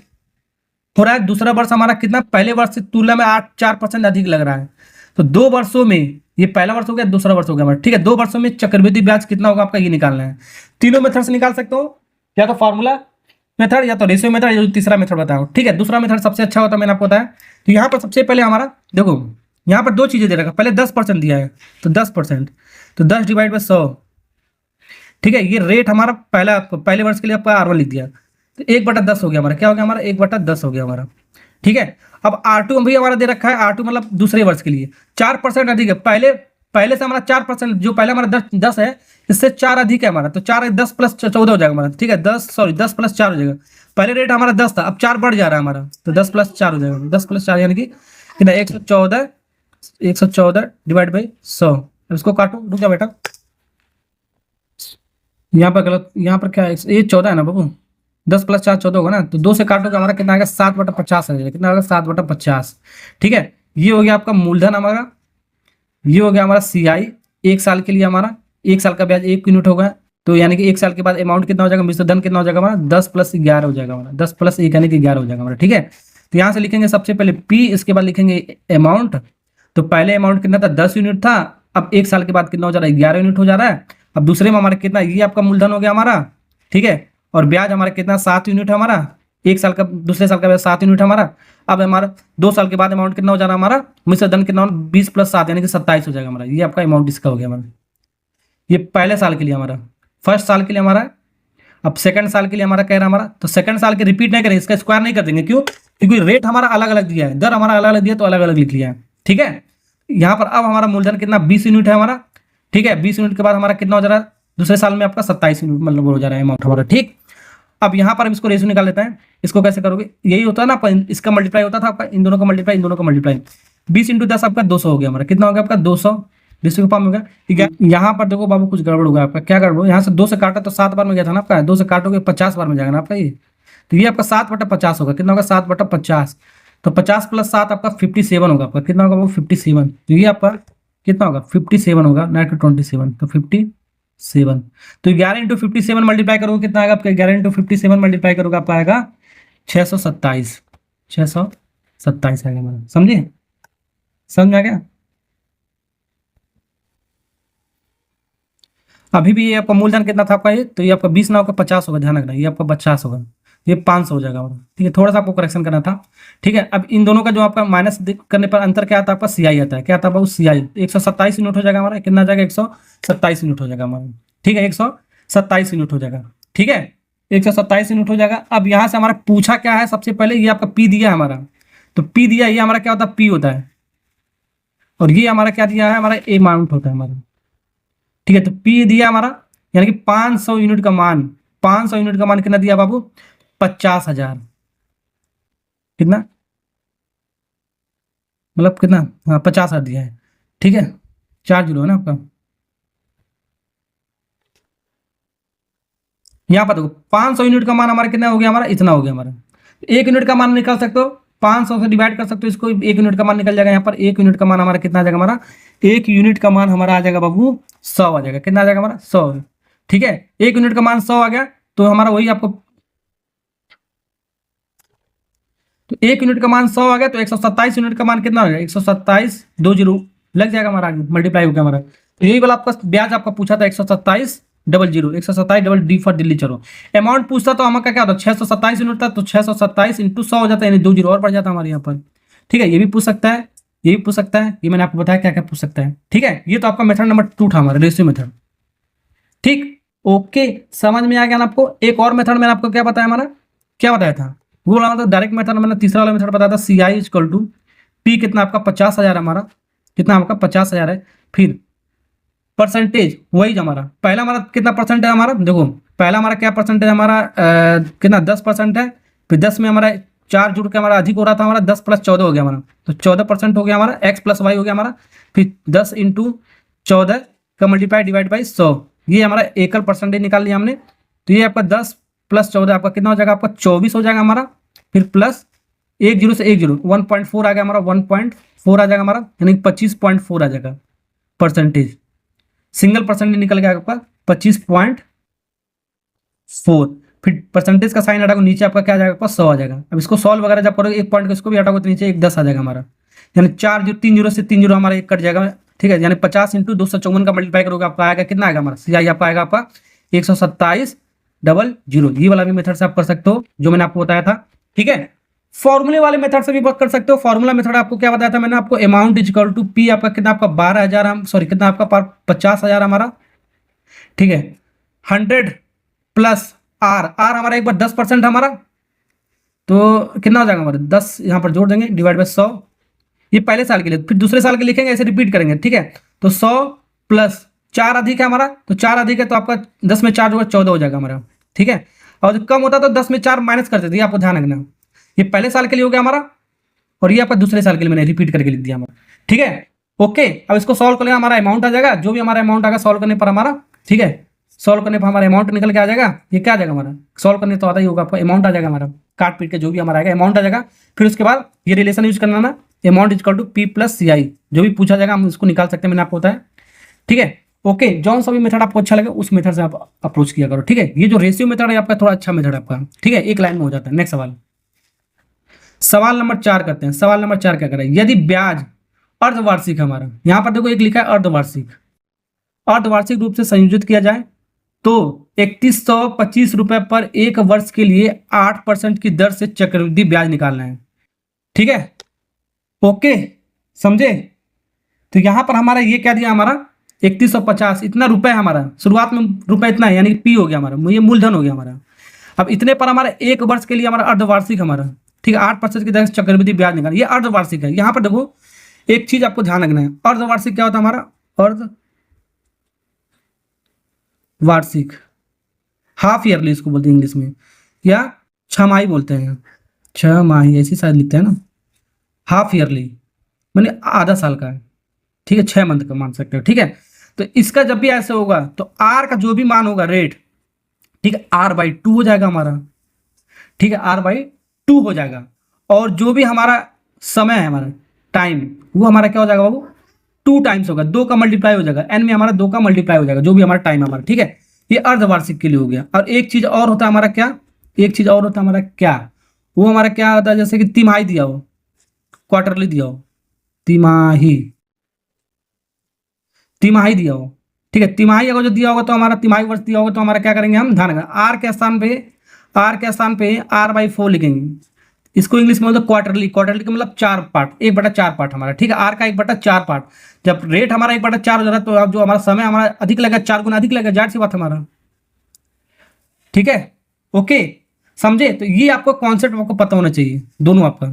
हो रहा है, दूसरा वर्ष हमारा कितना, पहले वर्ष से तुलना में 4% अधिक लग रहा है। तो 2 वर्षों में, ये पहला वर्ष हो गया, दूसरा वर्ष हो गया हमारा। ठीक है, 2 वर्षों में चक्रवृद्धि ब्याज कितना होगा आपका, ये निकालना है। तीनों मेथड से निकाल सकते हो, या तो फॉर्मूला मेथड, या तो रेशियो मेथड, या तीसरा मेथड बताओ। ठीक है, दूसरा मेथड सबसे अच्छा होता है, मैंने आपको बताया। तो यहाँ पर सबसे पहले हमारा देखो, यहाँ पर 2 चीजें दे रखा, पहले 10% दिया है, तो 10%, तो 10 डिवाइड बाई 100। ठीक है, ये रेट हमारा पहले वर्ष के लिए आपका R1 लिख दिया, तो 1/10 हो गया हमारा। क्या हो गया हमारा, 1/10 हो गया हमारा। ठीक है, अब R2 भी हमारा दे रखा है, R2 मतलब दूसरे वर्ष के लिए 4% अधिक है, पहले से हमारा 4%, जो पहले हमारा 10 है, इससे 4 अधिक है हमारा, तो 4 10 प्लस 14 हो जाएगा हमारा। ठीक है, 10 प्लस 4 हो जाएगा। पहले रेट हमारा 10 था, अब 4 बढ़ जा रहा है हमारा, तो 10 प्लस 4 हो जाएगा। 10 प्लस 4 यानी कि कितना, 114 डिवाइड बाई 100। इसको काटो, रुक जा बेटा, यहाँ पर गलत, यहाँ पर क्या है, ये 14 है ना बाबू, 10 प्लस 4 14 होगा ना, तो 2 से काटोगे हमारा कितना आएगा, 7/50 आ जाएगा। कितना आएगा, 7/50। ठीक है, ये हो गया आपका मूलधन हमारा, ये हो गया हमारा सीआई। 1 साल के लिए हमारा 1 साल का ब्याज 1 यूनिट होगा, तो यानी कि 1 साल के बाद अमाउंट कितना हो जाएगा, मिश्र धन कितना हो जाएगा हमारा, 10 प्लस 11 हो जाएगा हमारा, 10 प्लस 1 यानी कि 11 हो जाएगा हमारा। ठीक है, तो यहाँ से लिखेंगे सबसे पहले पी, इसके बाद लिखेंगे अमाउंट। तो पहले अमाउंट कितना था, 10 यूनिट था, अब 1 साल के बाद कितना हो जा रहा है, 11 यूनिट हो जा रहा है। अब दूसरे में हमारा कितना, ये आपका मूलधन हो गया हमारा। ठीक है, और ब्याज हमारा कितना, 7 यूनिट है हमारा, 1 साल का, दूसरे साल का ब्याज 7 यूनिट हमारा। अब हमारा 2 साल के बाद अमाउंट कितना हो जा रहा है हमारा, मिश्र धन कितना, 20 प्लस 7 यानी कि 27 हो जाएगा हमारा। ये आपका अमाउंट इसका हो गया हमारा, ये पहले साल के लिए हमारा, फर्स्ट साल के लिए हमारा। अब सेकंड साल के लिए हमारा कह रहा है हमारा, तो सेकंड साल के रिपीट नहीं करेंगे, इसका स्क्वायर नहीं कर देंगे, क्यों, क्योंकि रेट हमारा अलग अलग दिया है, दर हमारा अलग अलग दिया, तो अलग अलग लिख लिया है। ठीक है, यहाँ पर अब हमारा मूलधन कितना, 20 यूनिट है हमारा। ठीक है, 20 यूनिट के बाद हमारा कितना हो जा रहा है, दूसरे साल में आपका 27 यूनिट मतलब हो जा रहा है अमाउंट हमारा। ठीक, अब यहाँ पर हम इसको रेशियो निकाल लेते हैं। इसको कैसे करोगे, यही होता है ना, इसका मल्टीप्लाई होता था आपका, इन दोनों का मल्टीप्लाई, इन दोनों का मल्टीप्लाई। 20 इंटू 10 आपका 200 हो गया हमारा। कितना हो गया आपका, 200 रेशियो का फॉर्म हो गया। ठीक है, यहाँ पर देखो बाबू कुछ गड़बड़ होगा आपका। क्या गड़बड़, यहाँ से 2 से काटा तो 7 बार में गया था ना आपका, 2 से काटोगे 50 बार में जाएगा ना आपका ये, तो ये आपका 7/50 होगा। कितना होगा, 7/50, तो 50 प्लस 7 आपका 57 होगा आपका। कितना होगा वो, 57। तो ये आपका कितना होगा, 57 होगा, 9/27, तो 57। तो 11 इंटू 57 मल्टीप्लाई करोगे कितना आएगा आपका, 11 इंटू 57 मल्टीप्लाई करोगे आपका आएगा 627, 627 आएगा हमारा। समझे, समझ में आ गया। अभी भी ये आपका मूलधन कितना था आपका, ये तो ये आपका 20 ना होगा 50 होगा, ध्यान रखना, ये आपका 50 होगा, ये 500 हो जाएगा हमारा। ठीक है, थोड़ा सा आपको करेक्शन करना था। ठीक है, अब इन दोनों का जो आपका माइनस करने पर अंतर क्या आता है आपका, सीआई आता है। क्या आता है बाबू, सीआई 127 यूनिट हो जाएगा हमारा। कितना आ जाएगा, 127 यूनिट हो जाएगा हमारा। ठीक है, 127 यूनिट हो जाएगा। ठीक है, 127 यूनिट हो जाएगा। अब यहाँ से हमारा पूछा क्या है, सबसे पहले ये आपका पी दिया है हमारा, तो पी दिया, ये हमारा क्या होता है, पी होता है, और ये हमारा क्या दिया है, हमारा अमाउंट होता है हमारा। ठीक है, तो पी दिया हमारा, यानी कि 500 यूनिट का मान, 500 यूनिट का मान कितना दिया बाबू, 50,000। कितना, मतलब कितना, हाँ 50,000 दिया है, ठीक है, 4 जीरो है ना आपका। यहाँ पर देखो 500 यूनिट का मान हमारा कितना हो गया, हमारा इतना हो गया हमारा। 1 यूनिट का मान निकाल सकते हो, 500 से डिवाइड कर सकते हो इसको, 1 यूनिट का मान निकल जाएगा। यहाँ पर 1 यूनिट का मान हमारा कितना आ जाएगा, हमारा 1 यूनिट का मान हमारा आ जाएगा बाबू 100 आ जाएगा। कितना आ जाएगा हमारा 100, ठीक है। 1 यूनिट का मान 100 आ गया तो हमारा वही आपको, तो 1 यूनिट का मान 100 आ गया तो 127 यूनिट का मान कितना हो गया, 127, 2 जीरो लग जाएगा हमारा, आगे मल्टीप्लाई हो गया हमारा। तो यही वाला आपका ब्याज आपका पूछा था 127 double zero, 127 double D for Delhi. चलो अमाउंट पूछता तो हमारा क्या होता, 627 यूनिट था, तो 627 इंटू 100 हो जाता है, यानी 2 जीरो और बढ़ जाता है हमारे यहाँ पर, ठीक है। ये भी पूछ सकता है, ये भी पूछ सकता है, ये मैंने आपको बताया क्या क्या पूछ सकता है, ठीक है। ये तो आपका मेथड नंबर 2 था हमारा, रेशियो मेथड, ठीक। ओके, समझ में आ गया ना आपको। एक और मेथड मैंने आपको क्या बताया, हमारा क्या बताया था, वो वाला मतलब डायरेक्ट मेथड, मैंने तीसरा वाला मेथड बताया था, सी आई इक्वल टू पी, कितना आपका 50,000 हमारा, कितना आपका 50,000 है। फिर परसेंटेज वही हमारा, पहला हमारा कितना परसेंट है हमारा, देखो पहला हमारा क्या परसेंट है हमारा, कितना 10% है। फिर 10 में हमारा 4 जुड़ के हमारा अधिक हो रहा था, हमारा 10 + 14 हो गया हमारा, तो 14% हो गया हमारा, x + y हो गया हमारा। फिर 10 × 14 का मल्टीप्लाई डिवाइड बाई 100, ये हमारा एकल परसेंटेज निकाल लिया हमने। तो ये आपका 10 + 14 आपका कितना हो जाएगा, आपका 24 हो जाएगा हमारा। फिर प्लस 1 जीरो से 1 जीरो 1.4 आ गया हमारा, 1.4 आ जाएगा हमारा, यानी 25.4 आ जाएगा परसेंटेज। सिंगल परसेंटेज निकल गया आपका 25.4। फिर परसेंटेज का साइन हटाओगे नीचे आपका क्या आ जाएगा, आपका 100 आ जाएगा। अब इसको सॉल्व वगैरह जब करोगे, एक पॉइंट को इसको भी हटाओगे तो नीचे 110 आ जाएगा हमारा, यानी 3 जीरो से 3 जीरो हमारा एक कट जाएगा, ठीक है। यानी 50 × 254 का मल्टीप्लाई करोगे आपका आएगा कितना आएगा हमारा, सी आई आपका आएगा आपका 127 डबल जीरो। ये वाला भी मेथड से आप कर सकते हो जो मैंने आपको बताया था, ठीक है। फॉर्मूले वाले मेथड से भी वर्क कर सकते हो। फॉर्मूला मेथड आपको क्या बताया था मैंने आपको, अमाउंट इक्वल टू पी, आपका कितना आपका 12,000, हम सॉरी कितना आपका 50,000 हमारा, ठीक है। 100 प्लस आर, आर हमारा एक बार 10% हमारा, तो कितना हो जाएगा हमारा 10, यहाँ पर जोड़ देंगे डिवाइड बाई 100, ये पहले साल के लिए। फिर दूसरे साल के लिखेंगे, ऐसे रिपीट करेंगे, ठीक है। तो 100 प्लस 4 अधिक है हमारा, तो 4 अधिक है तो आपका 10 में 4 जो 14 हो जाएगा हमारा, ठीक है। और जो कम होता तो 10 में 4 माइनस कर देते, आपको ध्यान रखना। ये पहले साल के लिए हो गया हमारा, और ये आपका दूसरे साल के लिए मैंने रिपीट करके लिख दिया हमारा, ठीक है। ओके, अब इसको सॉल्व करने हमारा अमाउंट आ जाएगा, जो भी हमारा अमाउंट आएगा सॉल्व करने पर हमारा, ठीक है। सॉल्व करने पर हमारा अमाउंट निकल के आ जाएगा। ये क्या आ जाएगा हमारा, सॉल्व करने तो आता ही होगा आपको, अमाउंट आ जाएगा हमारा, काट पीट के जो भी हमारा आएगा अमाउंट आ जाएगा। फिर उसके बाद ये रिलेशन यूज करना ना, amount equal to P plus C I, जो भी पूछा जाएगा हम उसको निकाल सकते हैं, मैंने आपको बताया, ठीक है। ओके, जौन सा भी मेथड आपको अच्छा लगे उस मेथड से आप अप्रोच किया करो, ठीक है। ये जो रेशियो मेथड है आपका थोड़ा अच्छा मेथड है आपका, ठीक है, एक लाइन में हो जाता है। नेक्स्ट सवाल, सवाल नंबर 4 करते हैं। सवाल नंबर 4 क्या कर रहा है, यदि ब्याज अर्धवार्षिक हमारा, यहाँ पर देखो एक लिखा है अर्धवार्षिक, अर्धवार्षिक रूप से संयोजित किया जाए तो 3125 रुपए पर 1 वर्ष के लिए 8% की दर से चक्रवृद्धि ब्याज निकालना है, ठीक है। ओके, समझे। तो यहां पर हमारा ये क्या दिया, हमारा 3150 इतना रुपए हमारा, शुरुआत में रुपए इतना है, यानी पी हो गया हमारा, ये मूलधन हो गया हमारा। अब इतने पर हमारा 1 वर्ष के लिए हमारा अर्धवार्षिक हमारा, ठीक है, 8% की दर से चक्रवृद्धि ब्याज निकालना, ये अर्धवार्षिक है। यहाँ पर देखो एक चीज आपको ध्यान रखना है, अर्धवार्षिक क्या होता है हमारा, अर्धवार्षिक हाफ ईयरली इसको बोलते हैं इंग्लिश में, या छमाही बोलते हैं, छमाही ऐसी शायद लिखते हैं ना, हाफ ईयरली मैंने आधा साल का है, ठीक है, 6 मंथ का मान सकते हो, ठीक है। तो इसका जब भी ऐसे होगा तो आर का जो भी मान होगा रेट, ठीक है, R/2 हो जाएगा हमारा, ठीक है, R/2 हो जाएगा। और जो भी हमारा समय है हमारा टाइम, वो हमारा क्या हो जाएगा बाबू, 2 टाइम्स होगा, 2 का मल्टीप्लाई हो जाएगा, n में हमारा 2 का मल्टीप्लाई हो जाएगा, जो भी हमारा टाइम है हमारा, ठीक है। ये अर्धवार्षिक के लिए हो गया। और एक चीज और होता है हमारा क्या, एक चीज और होता है हमारा क्या, वो हमारा क्या होता है, जैसे कि तिमाही दिया हो, क्वार्टरली दिया हो, तिमाही, तिमाही दिया हो, ठीक है। तिमाही अगर जो दिया होगा तो हमारा तिमाही वर्ष दिया होगा तो हमारा क्या करेंगे हम, ध्यान रखना, आर के स्थान पे R/4 लिखेंगे। इसको इंग्लिश में बोलते क्वार्टरली, क्वार्टरली का मतलब 4 पार्ट, 1/4 पार्ट हमारा, ठीक है। आर का 1/4 पार्ट, जब रेट हमारा 1/4 हो जा रहा है तो अब जो हमारा समय हमारा अधिक लगेगा, 4 गुना अधिक लगेगा, जाहिर सी बात हमारा, ठीक है। ओके, समझे। तो ये आपको कॉन्सेप्ट आपको पता होना चाहिए दोनों आपका,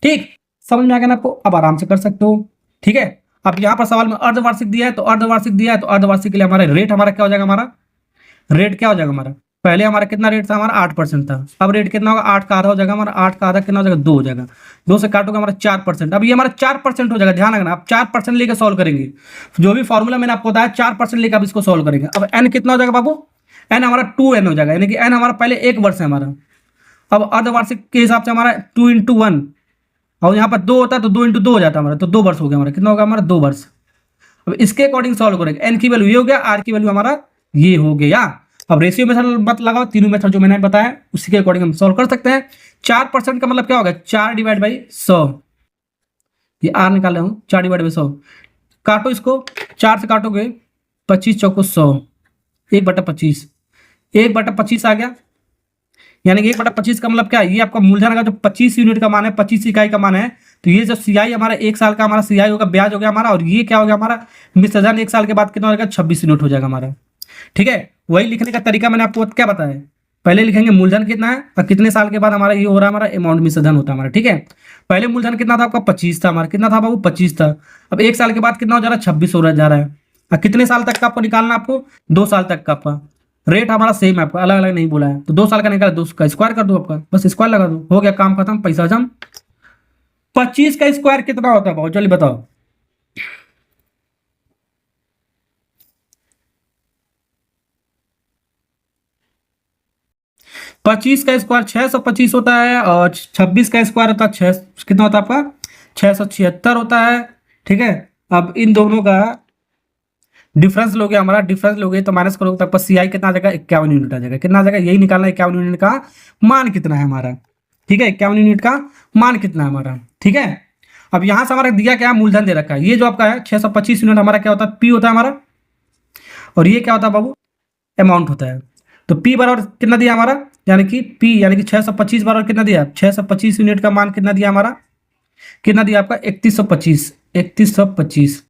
ठीक, समझ में आ गया ना आपको, अब आराम से कर सकते हो, ठीक है। अब यहाँ पर सवाल में अर्धवार्षिक दिया है तो अर्धवार्षिक दिया है तो अर्धवार्षिक के लिए हमारा रेट हमारा क्या हो जाएगा, हमारा रेट क्या हो जाएगा हमारा, पहले हमारा कितना रेट था, हमारा 8% था। अब रेट कितना होगा, 8 का आधा हो जाएगा हमारा, 8 का आधा कितना हो जाएगा, 2 हो जाएगा। 2 से काटोगे हमारा 4%। अब ये हमारा 4% हो जाएगा, ध्यान रखना आप 4% लेकर सॉल्व करेंगे। जो भी फॉर्मूला मैंने आपको बताया 4% लेकर आप इसको सॉल्व करेंगे। अब एन कितना हो जाएगा बाबू, एन हमारा 2n हो जाएगा, यानी कि एन हमारा पहले 1 वर्ष है हमारा। अब अर्धवार्षिक के हिसाब से हमारा 2 × 1, और यहाँ पर 2 होता है तो 2 × 2 हो जाता है हमारा, तो 2 वर्ष हो गया हमारा। कितना होगा हमारा, 2 वर्ष। अब इसके अकॉर्डिंग सॉल्व करेंगे। एन की वैल्यू ये हो गया, आर की वैल्यू हमारा ये हो गया। अब रेशियो मेथड मत लगाओ, तीनों मेथड जो मैंने बताया उसी के अकॉर्डिंग हम सॉल्व कर सकते हैं। 4% का मतलब क्या होगा, 4/100। ये आर निकाल रहा हूँ, 4/100। काटो इसको, 4 से काटोगे 25 चौको 100, 1/25, 1/25 आ गया। यानी कि 1/25 का मतलब क्या है, ये आपका मूलधन का जो 25 यूनिट का मान है, 25 इकाई का मान है। तो ये जो सीआई हमारा 1 साल का हमारा सीआई होगा, ब्याज हो गया हमारा। और ये क्या हो गया हमारा, मिश्रधन 1 साल के बाद कितना हो जाएगा, 26 यूनिट हो जाएगा हमारा। ठीक है, वही लिखने का तरीका मैंने आपको क्या बताया, पहले लिखेंगे मूलधन कितना है और कितने साल के बाद हमारा ये हो रहा है, हमारा अमाउंट मिश्रधन होता है हमारा। ठीक है, पहले मूलधन कितना था आपका, 25 था हमारा, कितना था बाबू, 25 था। अब 1 साल के बाद कितना हो जा रहा है, 26 हो रहा जा रहा है। और कितने साल तक का आपको निकालना, आपको 2 साल तक का आपका रेट हमारा सेम है, आपका अलग अलग नहीं बोला है। तो 2 साल का निकाला, 2 का स्क्वायर कर दो आपका, बस स्क्वायर लगा दो, हो गया काम खत्म, पैसा जम। 25 का स्क्वायर कितना होता है बहुत जल्दी बताओ, 25 का स्क्वायर 625 होता है, और 26 का स्क्वायर होता है 6, कितना होता है आपका, 676 होता है। ठीक है, अब इन दोनों का डिफरेंस लोगे, हमारा डिफरेंस लोगे तो माइनस करोगे तो आपका सीआई कितना आ जाएगा, 51 यूनिट आ जाएगा। कितना आ जाएगा, यही निकालना है 51 यूनिट का मान कितना है हमारा। ठीक है, 51 यूनिट का मान कितना है हमारा। ठीक है, अब यहां से हमारा दिया क्या है, मूलधन दे रखा है। ये जो आपका है 625 यूनिट हमारा क्या होता है, पी होता है हमारा। और ये क्या होता है बाबू, अमाउंट होता है। तो पी बराबर कितना दिया हमारा, यानी कि पी यानी कि 625 बराबर कितना दिया, 625 यूनिट का मान कितना दिया हमारा, कितना दिया आपका 3125, 3125।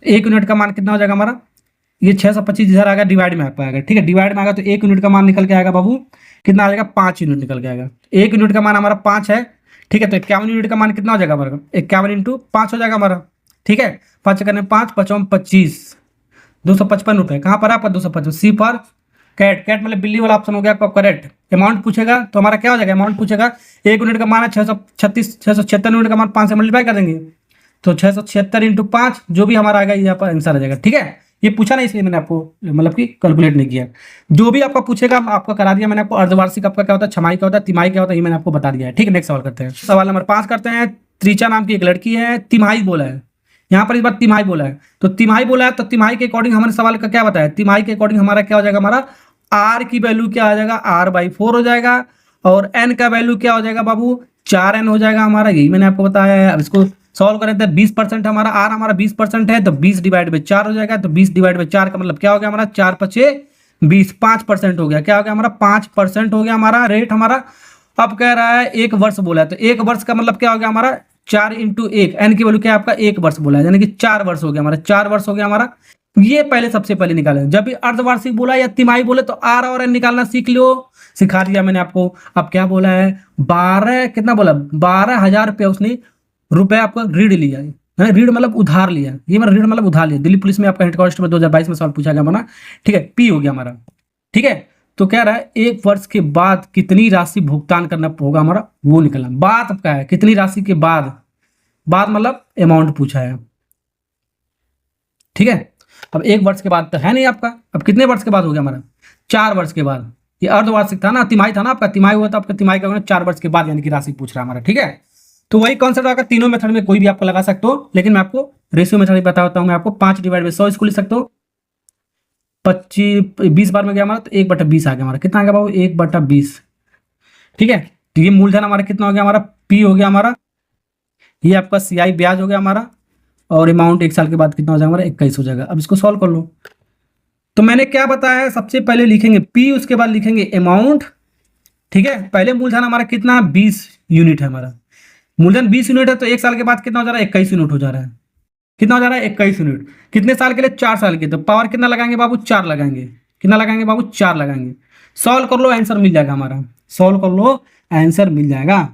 1 यूनिट का मान कितना हो जाएगा हमारा, ये 625 इधर आएगा, डिवाइड में आपका आएगा। ठीक है, डिवाइड में आएगा तो 1 यूनिट का मान निकल के आएगा बाबू, कितना आ जाएगा, 5 यूनिट निकल के आएगा। 1 यूनिट का मान हमारा 5 है। ठीक है, तो 51 यूनिट का मान कितना हो जाएगा हमारा, 51 × 5 हो जाएगा हमारा। ठीक है, 5 करने 5 5 25, 255 रुपये। कहाँ पर आपका 255, सी पर कैट, कैट मतलब बिल्ली वाला ऑप्शन हो गया आपका करेक्ट। अमाउंट पूछेगा तो हमारा क्या हो जाएगा, अमाउंट पूछेगा। 1 यूनिट का मान है 676 यूनिट का मान 5 से मल्टीप्लाई कर देंगे, तो 676 × 5 जो भी हमारा आएगा ये यहाँ पर आंसर आ जाएगा। ठीक है, ये पूछा नहीं इसलिए मैंने आपको मतलब कि कैलकुलेट नहीं किया। जो भी आपका पूछेगा आपका करा दिया मैंने आपको। अर्धवार्षिक आपका क्या होता है, छमाही क्या होता है, तिमाही क्या होता है, ये मैंने आपको बता दिया है। ठीक है, नेक्स्ट सवाल करते हैं। सवाल नंबर 5 करते हैं। त्रिचा नाम की एक लड़की है, तिमाही बोला है। यहाँ पर इस बार तिमाही बोला है, तो तिमाही बोला है तो तिमाही के अकॉर्डिंग हमारे सवाल का क्या बताया, तिमाही के अकॉर्डिंग हमारा क्या हो जाएगा, हमारा आर की वैल्यू क्या आ जाएगा, R/4 हो जाएगा। और एन का वैल्यू क्या हो जाएगा बाबू, 4n हो जाएगा हमारा, यही मैंने आपको बताया है। अब इसको सॉल्व करें तो 20% हमारा आर, हमारा 20% है तो 20/4 हो जाएगा। तो 20/4 का मतलब क्या हो गया हमारा, 4×5 = 20, 5% हो गया। क्या हो गया हमारा, 5% हो गया हमारा रेट हमारा। अब कह रहा है 1 वर्ष बोला है, तो 1 वर्ष का मतलब क्या हो गया हमारा, 4 × 1, एन की वैल्यू क्या है आपका, 1 वर्ष बोला है, यानी कि 4 वर्ष हो गया हमारा, 4 वर्ष हो गया हमारा। ये पहले सबसे पहले निकाले। जब भी अर्धवार्षिक बोला या तिमाही बोले तो आर और एन निकालना सीख लो, सिखा दिया मैंने आपको। अब क्या बोला है, 12 कितना बोला, 12,000 रुपया उसने रुपया आपका ऋण लिया है। ऋण मतलब उधार लिया, ये मतलब ऋण मतलब उधार लिया। दिल्ली पुलिस में आपका हेड कांस्टेबल 2022 में सवाल पूछा गया हमारा। ठीक है, पी हो गया हमारा। ठीक है, तो कह रहा है 1 वर्ष के बाद कितनी राशि भुगतान करना होगा हमारा, वो निकलना। बात अब क्या है, कितनी राशि के बाद, बाद मतलब अमाउंट पूछा है। ठीक है, अब 1 वर्ष के बाद तो है नहीं आपका, अब कितने वर्ष के बाद हो गया हमारा, 4 वर्ष के बाद। ये अर्धवार्षिक था ना, तिमाही था ना आपका, तिमाही हुआ था आपका, तिमाही का होगा 4 वर्ष के बाद, यानी कि राशि पूछ रहा है हमारा। ठीक है, तो वही कॉन्सेप्ट आकर तीनों मेथड में कोई भी आपको लगा सकते हो, लेकिन मैं आपको रेशियो मेथड बताता हूँ। मैं आपको 5/100 इसको लिख सकते हो, 20 बार में गया हमारा तो 1/20 आ गया हमारा। कितना आ गया बाबू, 1/20। ठीक है, तो ये मूलधन हमारा कितना हो गया हमारा, पी हो गया हमारा। ये आपका सीआई ब्याज हो गया हमारा। और अमाउंट 1 साल के बाद कितना हो जाएगा हमारा, 21 हो जाएगा। अब इसको सॉल्व कर लो। तो मैंने क्या बताया है, सबसे पहले लिखेंगे पी, उसके बाद लिखेंगे अमाउंट। ठीक है, पहले मूलधन हमारा कितना, 20 यूनिट है हमारा। मूलधन 20 यूनिट है तो 1 साल के बाद कितना हो जा रहा है, 21 यूनिट हो जा रहा है। कितना हो जा रहा है, 21 यूनिट। कितने साल के लिए, 4 साल के। तो पावर कितना लगाएंगे बाबू, 4 लगाएंगे। कितना लगाएंगे बाबू, 4 लगाएंगे। सॉल्व कर लो, आंसर मिल जाएगा हमारा। सॉल्व कर लो, आंसर मिल जाएगा।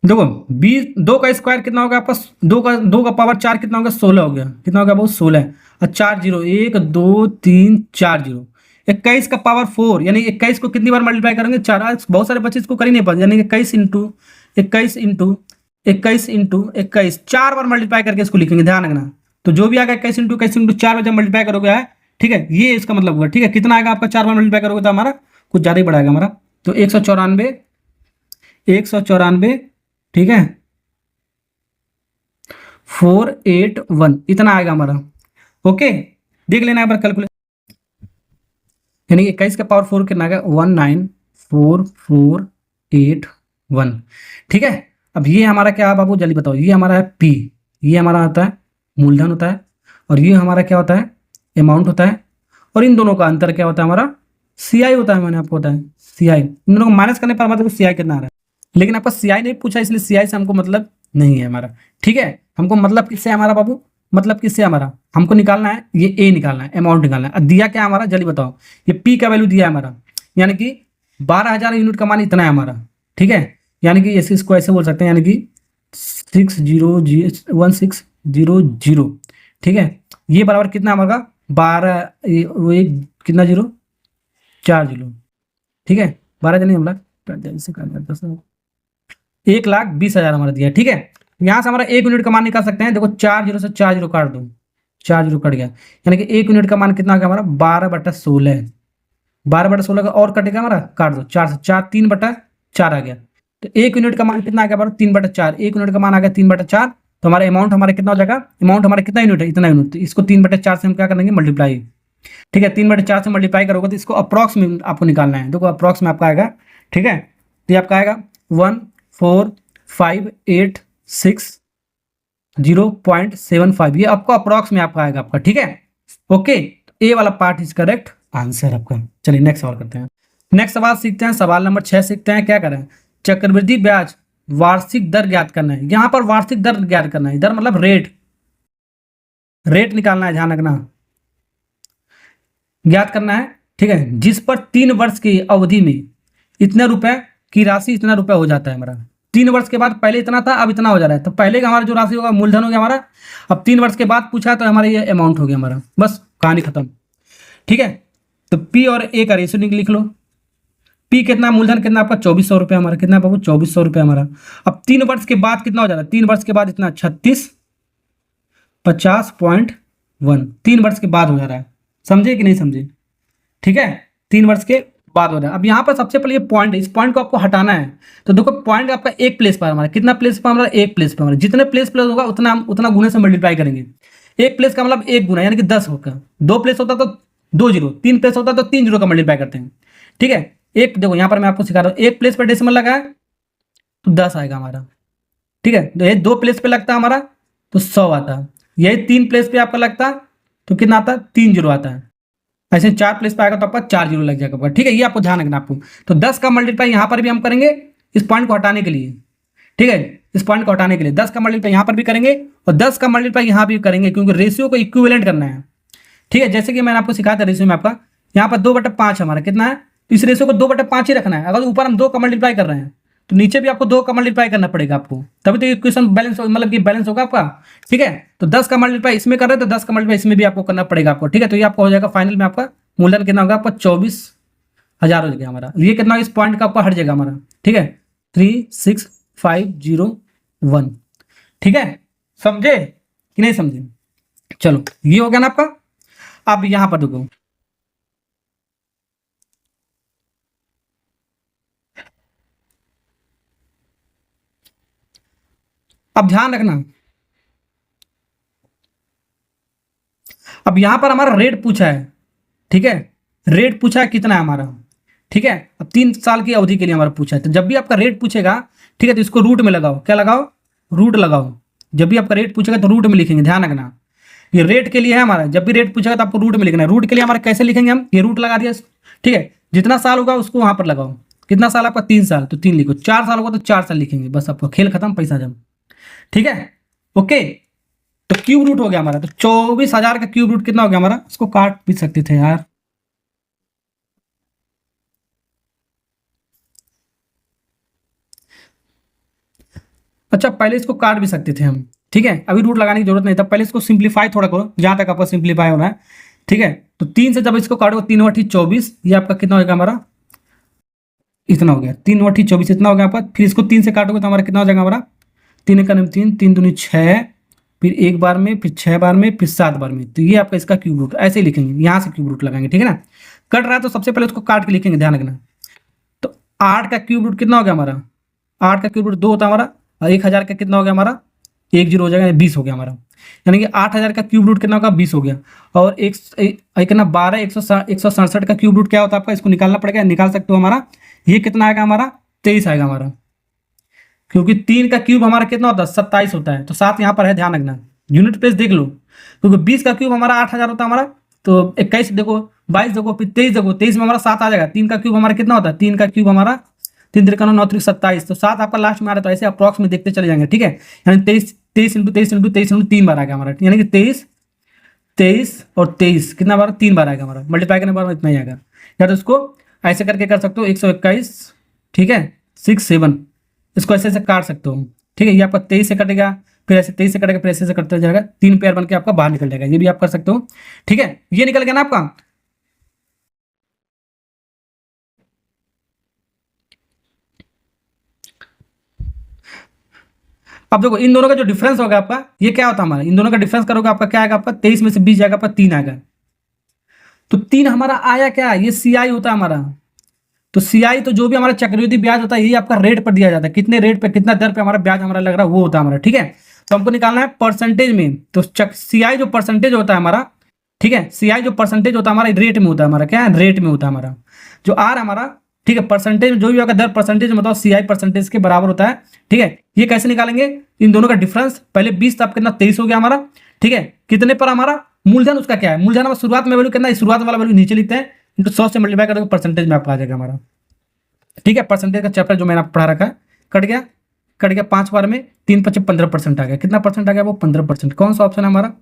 देखो 2 का स्क्वायर कितना होगा आपका, 2 का पावर 4 कितना होगा, 16 हो गया। कितना होगा बहुत 16। और 4 जीरो, 1 2 3 4 जीरो। 21 का पावर 4 यानी 21 को कितनी बार मल्टीप्लाई करेंगे, 4। आज बहुत सारे बच्चे इसको कर ही नहीं पाते, यानी 21 इंटू 21 4 बार मल्टीप्लाई करके इसको लिखेंगे, ध्यान रखना। तो जो भी आएगा 21 इंटू 4 बार जब मल्टीप्लाई करोगे है, ठीक है, ये इसका मतलब हुआ। ठीक है, कितना आएगा आपका, 4 बार मल्टीप्लाई करोगे तो हमारा कुछ ज़्यादा ही बढ़ाएगा हमारा। तो 194, ठीक है, 481 इतना आएगा हमारा। ओके, देख लेना एक बार कैलकुलेट, यानी 21 का पावर 4 कितना आएगा, 194481। ठीक है, अब ये हमारा क्या है बाबू, जल्दी बताओ। ये हमारा है पी, ये हमारा होता है मूलधन होता है, और ये हमारा क्या होता है, अमाउंट होता है। और इन दोनों का अंतर क्या होता है हमारा, सी आई होता है। मैंने आपको बताया सी आई, इन दोनों को माइनस करने पर हमारे सी आई कितना आ रहा है। लेकिन आपका सी आई नहीं पूछा, इसलिए सी आई से हमको मतलब नहीं है हमारा। ठीक है, हमको मतलब किससे है हमारा बाबू, मतलब किससे हमारा, हमको निकालना है ये ए निकालना है, अमाउंट निकालना है। अब दिया क्या हमारा, जल्दी बताओ। ये पी का वैल्यू दिया है हमारा, यानी कि 12,000 यूनिट का मान इतना है हमारा। ठीक है, यानी कि इसको ऐसे बोल सकते हैं, यानी कि 1600। ठीक है, ये बराबर कितना हमारा 12, वो एक कितना जीरो, 4 जीरो। ठीक है, 12 जने हम लोग 1,20,000 हमारा दिया है। ठीक है, यहाँ से हमारा 1 यूनिट का मान निकाल सकते हैं। देखो 4 जीरो से 4 जीरो काट दो, 4 जीरो कट गया, यानी कि 1 यूनिट का मान कितना आ गया हमारा, 12/16। 12/16 का और कटेगा हमारा, काट दो, 4 से 4, 3/4 आ गया। तो 1 यूनिट का मान कितना आ गया हमारा, 3/4। 1 यूनिट का मान आ गया 3/4। तो हमारा अमाउंट हमारा कितना हो जाएगा, अमाउंट हमारा कितना यूनिट है, इतना यूनिट। तो इसको 3/4 से हम क्या करेंगे, मल्टीप्लाई। ठीक है, 3/4 से मल्टीप्लाई करोगे तो इसको अप्रॉक्स में आपको निकालना है। देखो अप्रॉक्स में आपका आएगा, ठीक है, तो ये आपका आएगा 14,586,0.75। ये आपको अप्रॉक्स में आपका आएगा आपका। ठीक है, ओके, ए वाला पार्ट इज करेक्ट आंसर आपका। चलिए नेक्स्ट सवाल करते हैं। नेक्स्ट सवाल सीखते हैं, सवाल नंबर 6 सीखते हैं। क्या करें, चक्रवृद्धि ब्याज वार्षिक दर ज्ञात करना है। यहाँ पर वार्षिक दर ज्ञात करना है, दर मतलब रेट, रेट निकालना है, ध्यान रखना, ज्ञात करना है। ठीक है, जिस पर 3 वर्ष की अवधि में इतने रुपए की राशि, इतना रुपए हो जाता है हमारा। 3 वर्ष के बाद, पहले इतना था अब इतना हो जा रहा है। तो पहले का हमारा जो राशि होगा मूलधन हो गया हमारा, अब 3 वर्ष के बाद पूछा तो हमारा ये अमाउंट हो गया हमारा, बस कहानी खत्म। ठीक है, तो पी और ए का रेशियो लिख लो। पी कितना, मूलधन कितना आपका 2,400 हमारा, कितना बाबू 2,400 हमारा। अब 3 वर्ष के बाद कितना हो जा रहा है, 3 वर्ष के बाद इतना 3650.1, 3 वर्ष के बाद हो जा रहा है, समझे कि नहीं समझे। ठीक है, 3 वर्ष के बाद हो रहा है। अब यहाँ पर सबसे पहले ये पॉइंट है, इस पॉइंट को आपको हटाना है। तो देखो पॉइंट आपका एक प्लेस पर हमारा, कितना प्लेस पर हमारा, एक प्लेस पर हमारा। जितने प्लेस प्लस होगा उतना हम उतना गुने से मल्टीप्लाई करेंगे। एक प्लेस का मतलब एक गुना, यानी कि 10 होगा। 2 प्लेस होता तो 2 जीरो, 3 प्लेस होता तो 3 जीरो का मल्टीप्लाई करते हैं। ठीक है, एक देखो यहाँ पर मैं आपको सिखा रहा हूँ, एक प्लेस पर डेसिमल लगा है तो 10 आएगा हमारा। ठीक है, तो ये 2 प्लेस पे लगता है हमारा तो 100 आता है। यही 3 प्लेस पे आपका लगता है तो कितना आता है, 3 जीरो आता है। ऐसे 4 प्लेस पे आएगा तो आपका 4 जीरो लग जाएगा। ठीक है, ये आपको ध्यान रखना आपको। तो 10 का मल्टीप्लाई यहाँ पर भी हम करेंगे इस पॉइंट को हटाने के लिए। ठीक है, इस पॉइंट को हटाने के लिए 10 का मल्टीप्लाई यहाँ पर भी करेंगे और 10 का मल्टीप्लाई यहाँ भी करेंगे, क्योंकि रेशियो को इक्विवेलेंट करना है। ठीक है, जैसे कि मैंने आपको सिखाया था रेशियो में आपका, यहाँ पर 2/5 हमारा कितना है, तो इस रेशियो को 2/5 ही रखना है। अगर ऊपर हम 2 का मल्टीप्लाई कर रहे हैं तो नीचे भी आपको 2 का मल्टीप्लाई करना पड़ेगा आपको, तभी तो इक्वेशन बैलेंस, मतलब कि बैलेंस होगा आपका। ठीक है, तो 10 का मल्टीप्लाई इसमें कर रहे हैं तो 10 का मल्टीप्लाई इसमें भी आपको करना पड़ेगा आपको। ठीक है, तो ये आपको हो जाएगा फाइनल में आपका मूलधन कितना होगा आपका 24,000 हो जाएगा हमारा। ये कितना इस पॉइंट का आपका हट जाएगा हमारा। ठीक है, 36501। ठीक है, समझे कि नहीं समझे। चलो ये हो गया ना आपका। अब यहां पर देखो, अब ध्यान रखना, अब यहां पर हमारा रेट पूछा है। ठीक है, रेट पूछा है कितना है हमारा। ठीक है, अब 3 साल की अवधि के लिए हमारा पूछा है। तो जब भी आपका रेट पूछेगा, ठीक है, तो इसको रूट में लगाओ। क्या लगाओ, रूट लगाओ। जब भी आपका रेट पूछेगा तो रूट में लिखेंगे, ध्यान रखना। ये रेट के लिए है हमारा, जब भी रेट पूछेगा तो आपको रूट में लिखना है। रूट के लिए हमारा कैसे लिखेंगे हम, ये रूट लगा दिया। ठीक है, जितना साल होगा उसको वहां पर लगाओ। कितना साल आपका, 3 साल, तो 3 लिखो। 4 साल होगा तो 4 साल लिखेंगे, बस आपको खेल खत्म, पैसा जम। ठीक है, ओके। तो क्यूब रूट हो गया हमारा, तो 24,000 का क्यूब रूट कितना हो गया हमारा, इसको काट भी सकते थे यार। अच्छा पहले इसको काट भी सकते थे हम, ठीक है, अभी रूट लगाने की जरूरत नहीं था, पहले इसको सिंप्लीफाई थोड़ा करो जहां तक आपका सिंप्लीफाई होना है, ठीक है। तो 3 से जब इसको काटो 3/24, ये आपका कितना हो जाएगा हमारा, इतना हो गया 3/24, इतना हो गया आपका। फिर इसको 3 से काटोगे तो हमारा कितना हो जाएगा हमारा, 3 का 3, 3 दूनी 6, फिर एक बार में, फिर 6 बार में, फिर 7 बार में, तो ये आपका इसका क्यूब रूट ऐसे ही लिखेंगे, यहाँ से क्यूब रूट लगाएंगे, ठीक है ना। कट रहा है तो सबसे पहले उसको काट के लिखेंगे, ध्यान रखना। तो 8 का क्यूब रूट कितना हो गया हमारा, 8 का क्यूब रूट 2 होता है हमारा, और 1000 का कितना हो गया हमारा, 1 0 हो जाएगा, 20 हो गया हमारा। यानी कि 8000 का क्यूब रूट कितना होगा, 20 हो गया। और एक ना 12 167 का क्यूब रूट क्या होता है आपका, इसको निकालना पड़ेगा, निकाल सकते हो हमारा, ये कितना आएगा हमारा, 23 आएगा हमारा, क्योंकि 3 का क्यूब हमारा कितना होता है, 27 होता है, तो 7 यहाँ पर है, ध्यान रखना, यूनिट प्लेस देख लो, क्योंकि 20 का क्यूब हमारा 8000 होता है हमारा, तो 21 देखो, 22 देखो, फिर 23 देखो, 23 में हमारा 7 आ जाएगा। 3 का क्यूब हमारा कितना होता है, 3 का क्यूब हमारा 3 3 9 3 27, तो 7 आपका लास्ट में आ रहा है, तो ऐसे अप्रॉक्स में देखते चले जाएंगे, ठीक है। यानी 23 23 इंटू 23 इंटू 23 इंटू 3 बार आ गया हमारा, यानी कि 23 23 और 23 कितना बार, 3 बार आएगा हमारा, मल्टीप्लाई करने बार इतना ही आएगा। या तो इसको ऐसे करके कर सकते हो 121, ठीक है, 6 7, इसको ऐसे ऐसे काट सकते हो, ठीक है। ये आपका 23 से कटेगा, फिर ऐसे 23 से कटेगा, फिर ऐसे ऐसे करते जाएगा, 3 पेयर बन के आपका बाहर निकल जाएगा, ये भी आप कर सकते हो, ठीक है। ये निकल गया ना आपका। अब देखो इन दोनों का जो डिफरेंस होगा आपका, ये क्या होता है हमारा, इन दोनों का डिफरेंस करोगे आपका क्या आएगा, आपका 23 में से 20 जाएगा, आपका 3 आएगा। तो 3 हमारा आया क्या, ये CI होता है हमारा। तो CI तो जो भी हमारा चक्रवृद्धि ब्याज होता है, यही आपका रेट पर दिया जाता है, कितने रेट पे, कितना दर पे हमारा ब्याज हमारा लग रहा है, वो होता है हमारा, ठीक है। तो हमको निकालना है परसेंटेज में, तो CI जो परसेंटेज होता है हमारा, ठीक है, CI जो परसेंटेज होता है हमारा, रेट में होता है हमारा, क्या है, रेट में होता है हमारा, जो आर हमारा, ठीक है, परसेंटेज में जो भी होगा दर परसेंटेज में बताओ, CI परसेंटेज के बराबर होता है, ठीक है। ये कैसे निकालेंगे, इन दोनों का डिफरेंस, पहले 20 था, अब कितना 23 हो गया हमारा, ठीक है। कितने पर हमारा मूलधन, उसका क्या है, मूलधन हमारा शुरुआत में वैल्यू कितना है, शुरुआत वाला वैल्यू नीचे लिखते हैं, इंटू 100 से मल्टीप्लाई करोगे, परसेंटेज में आपका आ जाएगा हमारा, ठीक है। परसेंटेज का चैप्टर जो मैंने आपको पढ़ा रखा है, कट गया, कट गया 5 बार में, 3 5 15% आ गया, कितना परसेंट आ गया, वो 15%। कौन सा ऑप्शन है हमारा,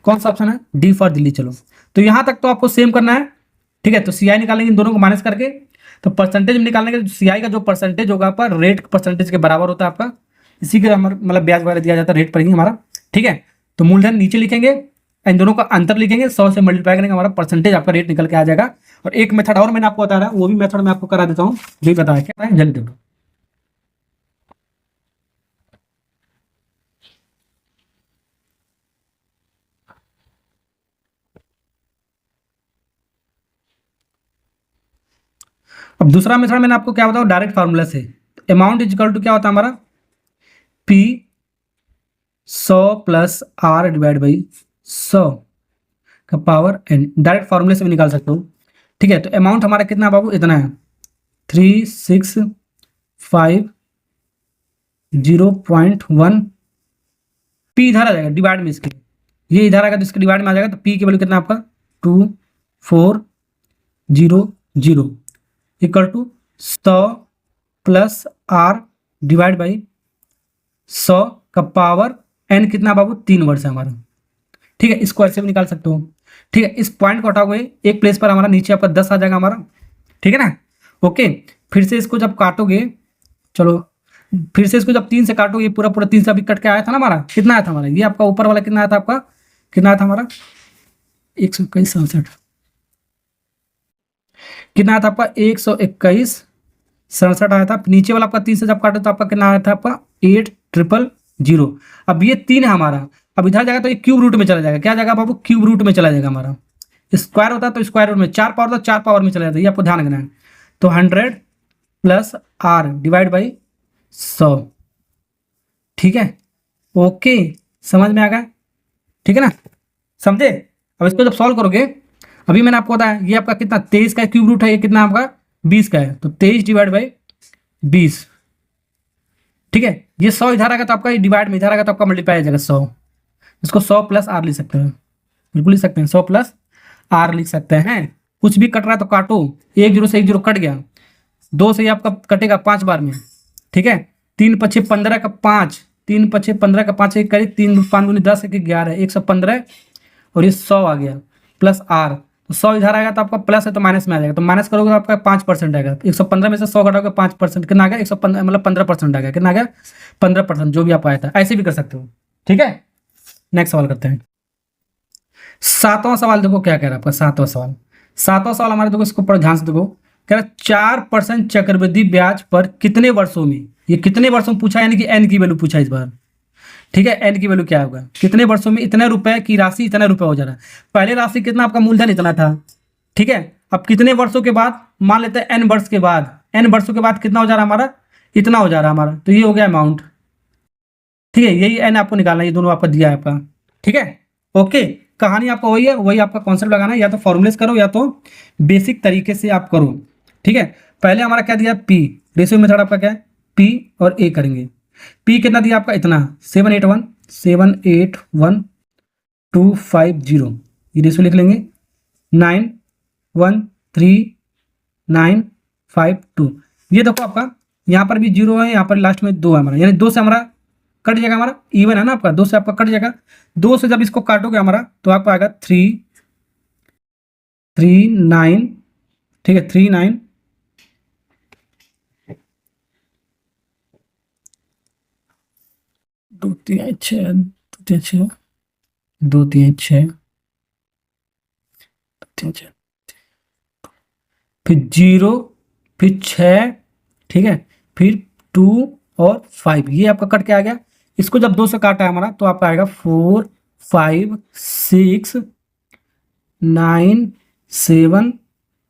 कौन सा ऑप्शन है, डी फॉर दिल्ली। चलो तो यहाँ तक तो आपको सेम करना है, ठीक है। तो CI निकालेंगे इन दोनों को माइनस करके, तो परसेंटेज में निकालने के CI का जो परसेंटेज होगा आपका, रेट परसेंटेज के बराबर होता है आपका, इसी के हमारा मतलब ब्याज वगैरह दिया जाता है रेट पर ही हमारा, ठीक है। तो मूलधन नीचे लिखेंगे, इन दोनों का अंतर लिखेंगे, 100 से मल्टीप्लाई करेंगे, हमारा परसेंटेज आपका रेट निकल के आ जाएगा। और एक मेथड और मैंने आपको बता रहा, वो भी मेथड मैं आपको करा देता हूँ, जो बताया क्या है, जल्दी देखो। अब दूसरा मेथड मैंने आपको क्या बताऊँ, डायरेक्ट फार्मूला से, अमाउंट इज इक्वल टू क्या होता है हमारा, P 100 plus R divide by 100 का पावर n, डायरेक्ट फार्मूले से भी निकाल सकते हो, ठीक है। तो अमाउंट हमारा कितना है बाबू, इतना है 3650.1, P इधर आ जाएगा डिवाइड में इसके, ये इधर आएगा तो इसके डिवाइड में आ जाएगा, तो P की वैल्यू कितना आपका 2400 equal to 100 plus R divide by 100 का पावर n, कितना बाबू 3 वर्ड है हमारा, ठीक है। इसको ऐसे भी निकाल सकते हो, ठीक है। इस पॉइंट को हटाओगे एक प्लेस पर हमारा नीचे आपका 10 आ जाएगा हमारा, ठीक है ना, ओके। फिर से इसको जब काटोगे, चलो फिर से इसको जब 3 से काटोगे, पूरा पूरा 3 से अभी कट के आया था ना हमारा, कितना आया था हमारा, ये आपका ऊपर वाला कितना आया था आपका, कितना आया था हमारा 121.67, कितना आया था आपका 121.67 आया था। नीचे वाला आपका 3 से जब काटो तो आपका कितना आया था आपका 8000। अब ये 3 है हमारा, अब इधर जाएगा तो ये क्यूब रूट में चला जाएगा, क्या जाएगा बाबू, क्यूब रूट में चला जाएगा हमारा। स्क्वायर होता है तो स्क्वायर रूट में, 4 पावर होता 4 पावर में चला जाता है, ये आपको ध्यान रखना है। तो 100 प्लस R डिवाइड बाई 100, ठीक है, ओके, समझ में आ गया, ठीक है ना, समझे। अब इसको जब सॉल्व करोगे, अभी मैंने आपको बताया ये आपका कितना 23 का क्यूब रूट है, ये कितना आपका 20 का है, तो 23 डिवाइड बाई 20, ठीक है। ये 100 इधर आएगा तो आपका डिवाइड में, इधर आएगा तो आपका मल्टीप्लाई आ जाएगा 100, इसको 100 प्लस R लिख सकते हैं, बिल्कुल लिख सकते हैं, 100 प्लस R लिख सकते हैं। कुछ भी कट रहा है तो काटो, 1 0 से 1 0 कट गया, 2 से ये आपका कटेगा 5 बार में, ठीक है। 3 5 15 का 5, 3 5 15 का 5 एक करीब, 3 5 दूनी 10 1 11 115, और ये 100 आ गया प्लस R, तो 100 इधर आएगा तो आपका प्लस है तो माइनस में आ जाएगा, तो माइनस करोगे तो आपका 5% आएगा। 115 में से 100 घटाओगे 5%, कितना आ गया? 115 मतलब 15% आ गया। कितना आ गया? 15%, जो भी आप आया था। ऐसे भी कर सकते हो, ठीक है। नेक्स्ट सवाल करते हैं। सातवां सवाल देखो क्या कह रहा है आपका। सातवां सवाल हमारे, देखो इसको ध्यान से देखो। कह रहा 4% चक्रवृद्धि ब्याज पर कितने वर्षों में, ये कितने वर्षों में पूछा, यानी कि एन की वैल्यू पूछा इस बार, ठीक है। एन की वैल्यू क्या होगा, कितने वर्षों में इतने रुपए की राशि इतने रुपए हो जा रहा है। पहले राशि कितना, आपका मूलधन इतना था, ठीक है। अब कितने वर्षों के बाद, मान लेते हैं एन वर्ष के बाद, एन वर्षों के बाद कितना हो जा रहा है हमारा, इतना हो जा रहा है हमारा। तो ये हो गया अमाउंट, ठीक है। यही एन आपको निकालना है, ये दोनों आपका दिया है आपका, ठीक है। ओके, कहानी आपका वही है, वही आपका कॉन्सेप्ट लगाना है। या तो फॉर्मुलेस करो या तो बेसिक तरीके से आप करो, ठीक है। पहले हमारा क्या दिया, पी, रेशियो मेथड आपका क्या है, पी और ए करेंगे। पी कितना दिया आपका, इतना 781,250, ये रेशियो लिख लेंगे। 913,952, ये देखो आपका यहाँ पर भी जीरो है, यहाँ पर लास्ट में 2 है हमारा, यानी 2 से हमारा कट जाएगा, हमारा इवन है ना आपका, 2 से आपका कट जाएगा। 2 से जब इसको काटोगे हमारा तो आपको आएगा 339, ठीक है। 39, 2 3 6, 2 3 6, 3 6, फिर 0, फिर 6, ठीक है, फिर 2 और 5, ये आपका कट के आ गया। इसको जब 2 से काटा है हमारा तो आपका आएगा 4 5 6 9 7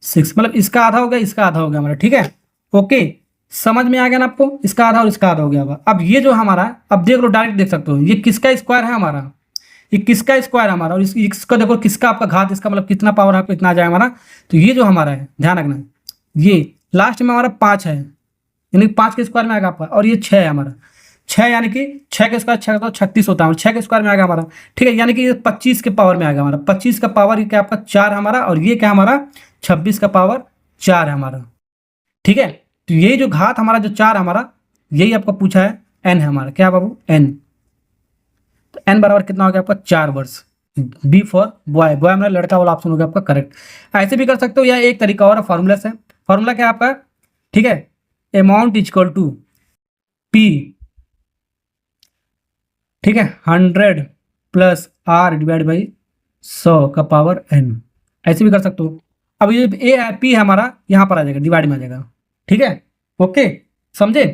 6, मतलब इसका आधा हो गया, इसका आधा हो गया हमारा, ठीक है। ओके, समझ में आ गया ना आपको, इसका आधा और इसका आधा हो गया। अब ये जो हमारा, अब देख लो, डायरेक्ट देख सकते हो, ये किसका स्क्वायर है हमारा, ये किसका स्क्वायर है हमारा, और इसका देखो किसका आपका घात, इसका मतलब कितना पावर आपको इतना आ जाएगा हमारा। तो ये जो हमारा है, ध्यान रखना, ये लास्ट में हमारा 5 है, यानी 5 के स्क्वायर में आएगा आपका, और ये 6 है हमारा। 6 यानी कि 6 के स्क्वायर 6 तो 36 होता है, 6 के स्क्वायर में आएगा हमारा, ठीक है। यानी कि ये 25 के पावर में आएगा हमारा। 25 का पावर ये क्या आपका 4 हमारा, और ये क्या हमारा 26 का पावर 4 है हमारा, ठीक है। तो ये जो घात हमारा जो 4 हमारा, यही आपको पूछा है, एन है हमारा, क्या बाबू, एन। तो एन बराबर कितना हो गया आपका 4 वर्ष। बी फॉर बॉय, बॉय हमारा लड़का वाला ऑप्शन हो गया आपका करेक्ट। ऐसे भी कर सकते हो, या एक तरीका और फॉर्मूला से। फॉर्मूला क्या है आपका, ठीक है, अमाउंट इक्वल टू पी, ठीक है, 100 प्लस आर डिवाइड बाई 100 का पावर एन। ऐसे भी कर सकते हो। अब ये ए पी है हमारा, यहाँ पर आ जाएगा, डिवाइड में आ जाएगा, ठीक है। ओके, समझे।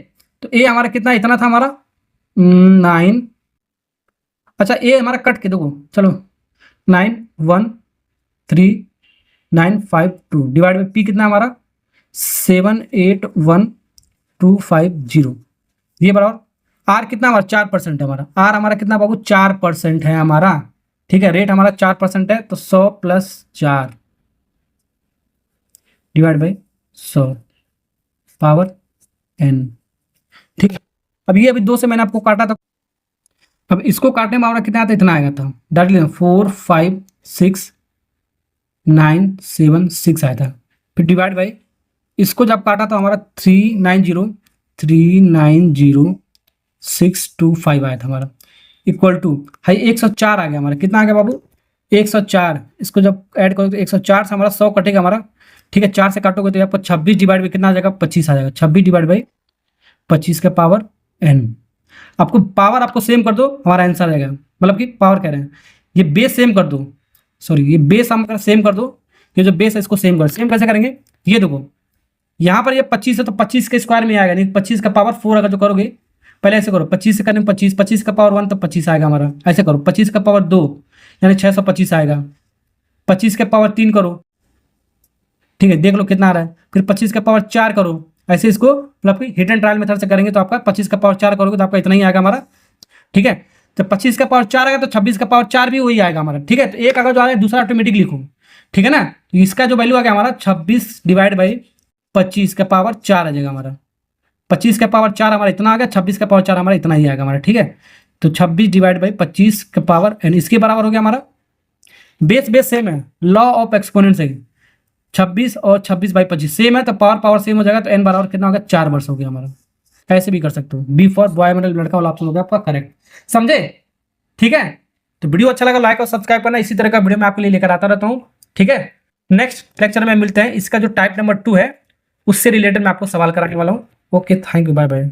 तो ए हमारा कितना, इतना था हमारा 9, अच्छा ए हमारा कट के देखो, चलो 913,952 डिवाइड बाई पी कितना हमारा 781,250, ये बराबर आर कितना हमारा 4% है हमारा। आर हमारा कितना बाबू 4% है हमारा, ठीक है। रेट हमारा 4% है, तो 100 plus 4 divide by 100 power N, ठीक है। अब ये अभी 2 से मैंने आपको काटा था, अब इसको काटने में हमारा कितना आता, इतना आएगा था, डायरेक्टली 4 5 6 9 7 6 आया था। फिर डिवाइड बाई, इसको जब काटा तो हमारा 390,625 आया था हमारा, इक्वल टू हाई 104 आ गया हमारा। कितना आ गया बाबू 104। इसको जब ऐड करोगे तो 104 से हमारा 100 कटेगा हमारा, ठीक है। 4 से काटोगे तो आपको 26 डिवाइड बाई कितना आ जाएगा 25 आ जाएगा। 26 डिवाइड बाई 25 का पावर एन। आपको पावर आपको सेम कर दो, हमारा आंसर आएगा, मतलब कि पावर कह रहे हैं, ये बेस सेम कर दो, सॉरी ये बेस हम सेम कर दो, ये जो बेस है इसको सेम कर, सेम कैसे करेंगे, ये देखो यहाँ पर ये 25 है तो 25 के स्क्वायर में आएगा, नहीं 25 का पावर 4 अगर जो करोगे, पहले ऐसे करो, 25 से करने में 25, 25 का पावर 1 तो 25 आएगा हमारा। ऐसे करो 25 का पावर 2 यानी 625 आएगा। 25 के पावर 3 करो, ठीक है, देख लो कितना आ रहा है। फिर 25 का पावर 4 करो, ऐसे इसको मतलब कि हिट एंड ट्रायल मेथड से करेंगे तो आपका 25 का पावर 4 करोगे तो आपका इतना ही आएगा हमारा, ठीक है। तो 25 का पावर 4 आएगा तो 26 का पावर 4 भी वही आएगा हमारा, ठीक है। तो एक अगर जो आ रहा है दूसरा ऑटोमेटिक लिखो, ठीक है ना। तो इसका जो वैल्यू आ गया हमारा 26 डिवाइड बाई 25 का पावर 4 आ जाएगा हमारा। 25 का पावर 4 हमारा इतना आ गया, 26 का पावर 4 हमारा इतना ही आएगा हमारा, ठीक है। तो 26 डिवाइड बाई 25 का पावर एन, इसके बराबर हो गया हमारा। बेस बेस सेम है, लॉ ऑफ एक्सपोनेंट से 26 और 26 बाई 25 सेम है, तो पावर पावर सेम हो जाएगा, तो एन बराबर कितना हो गया 4 वर्ष हो गया हमारा। ऐसे भी कर सकते हो। बी फॉर बॉय मतलब लड़का वाला ऑप्शन हो गया आपका करेक्ट, समझे, ठीक है। तो वीडियो अच्छा लगा लाइक और सब्सक्राइब करना, इसी तरह का वीडियो मैं आपके लिए लेकर आता रहता हूँ, ठीक है। नेक्स्ट लेक्चर में मिलते हैं, इसका जो टाइप नंबर 2 है उससे रिलेटेड मैं आपको सवाल कराने वाला हूँ। Okay, thank you, bye bye.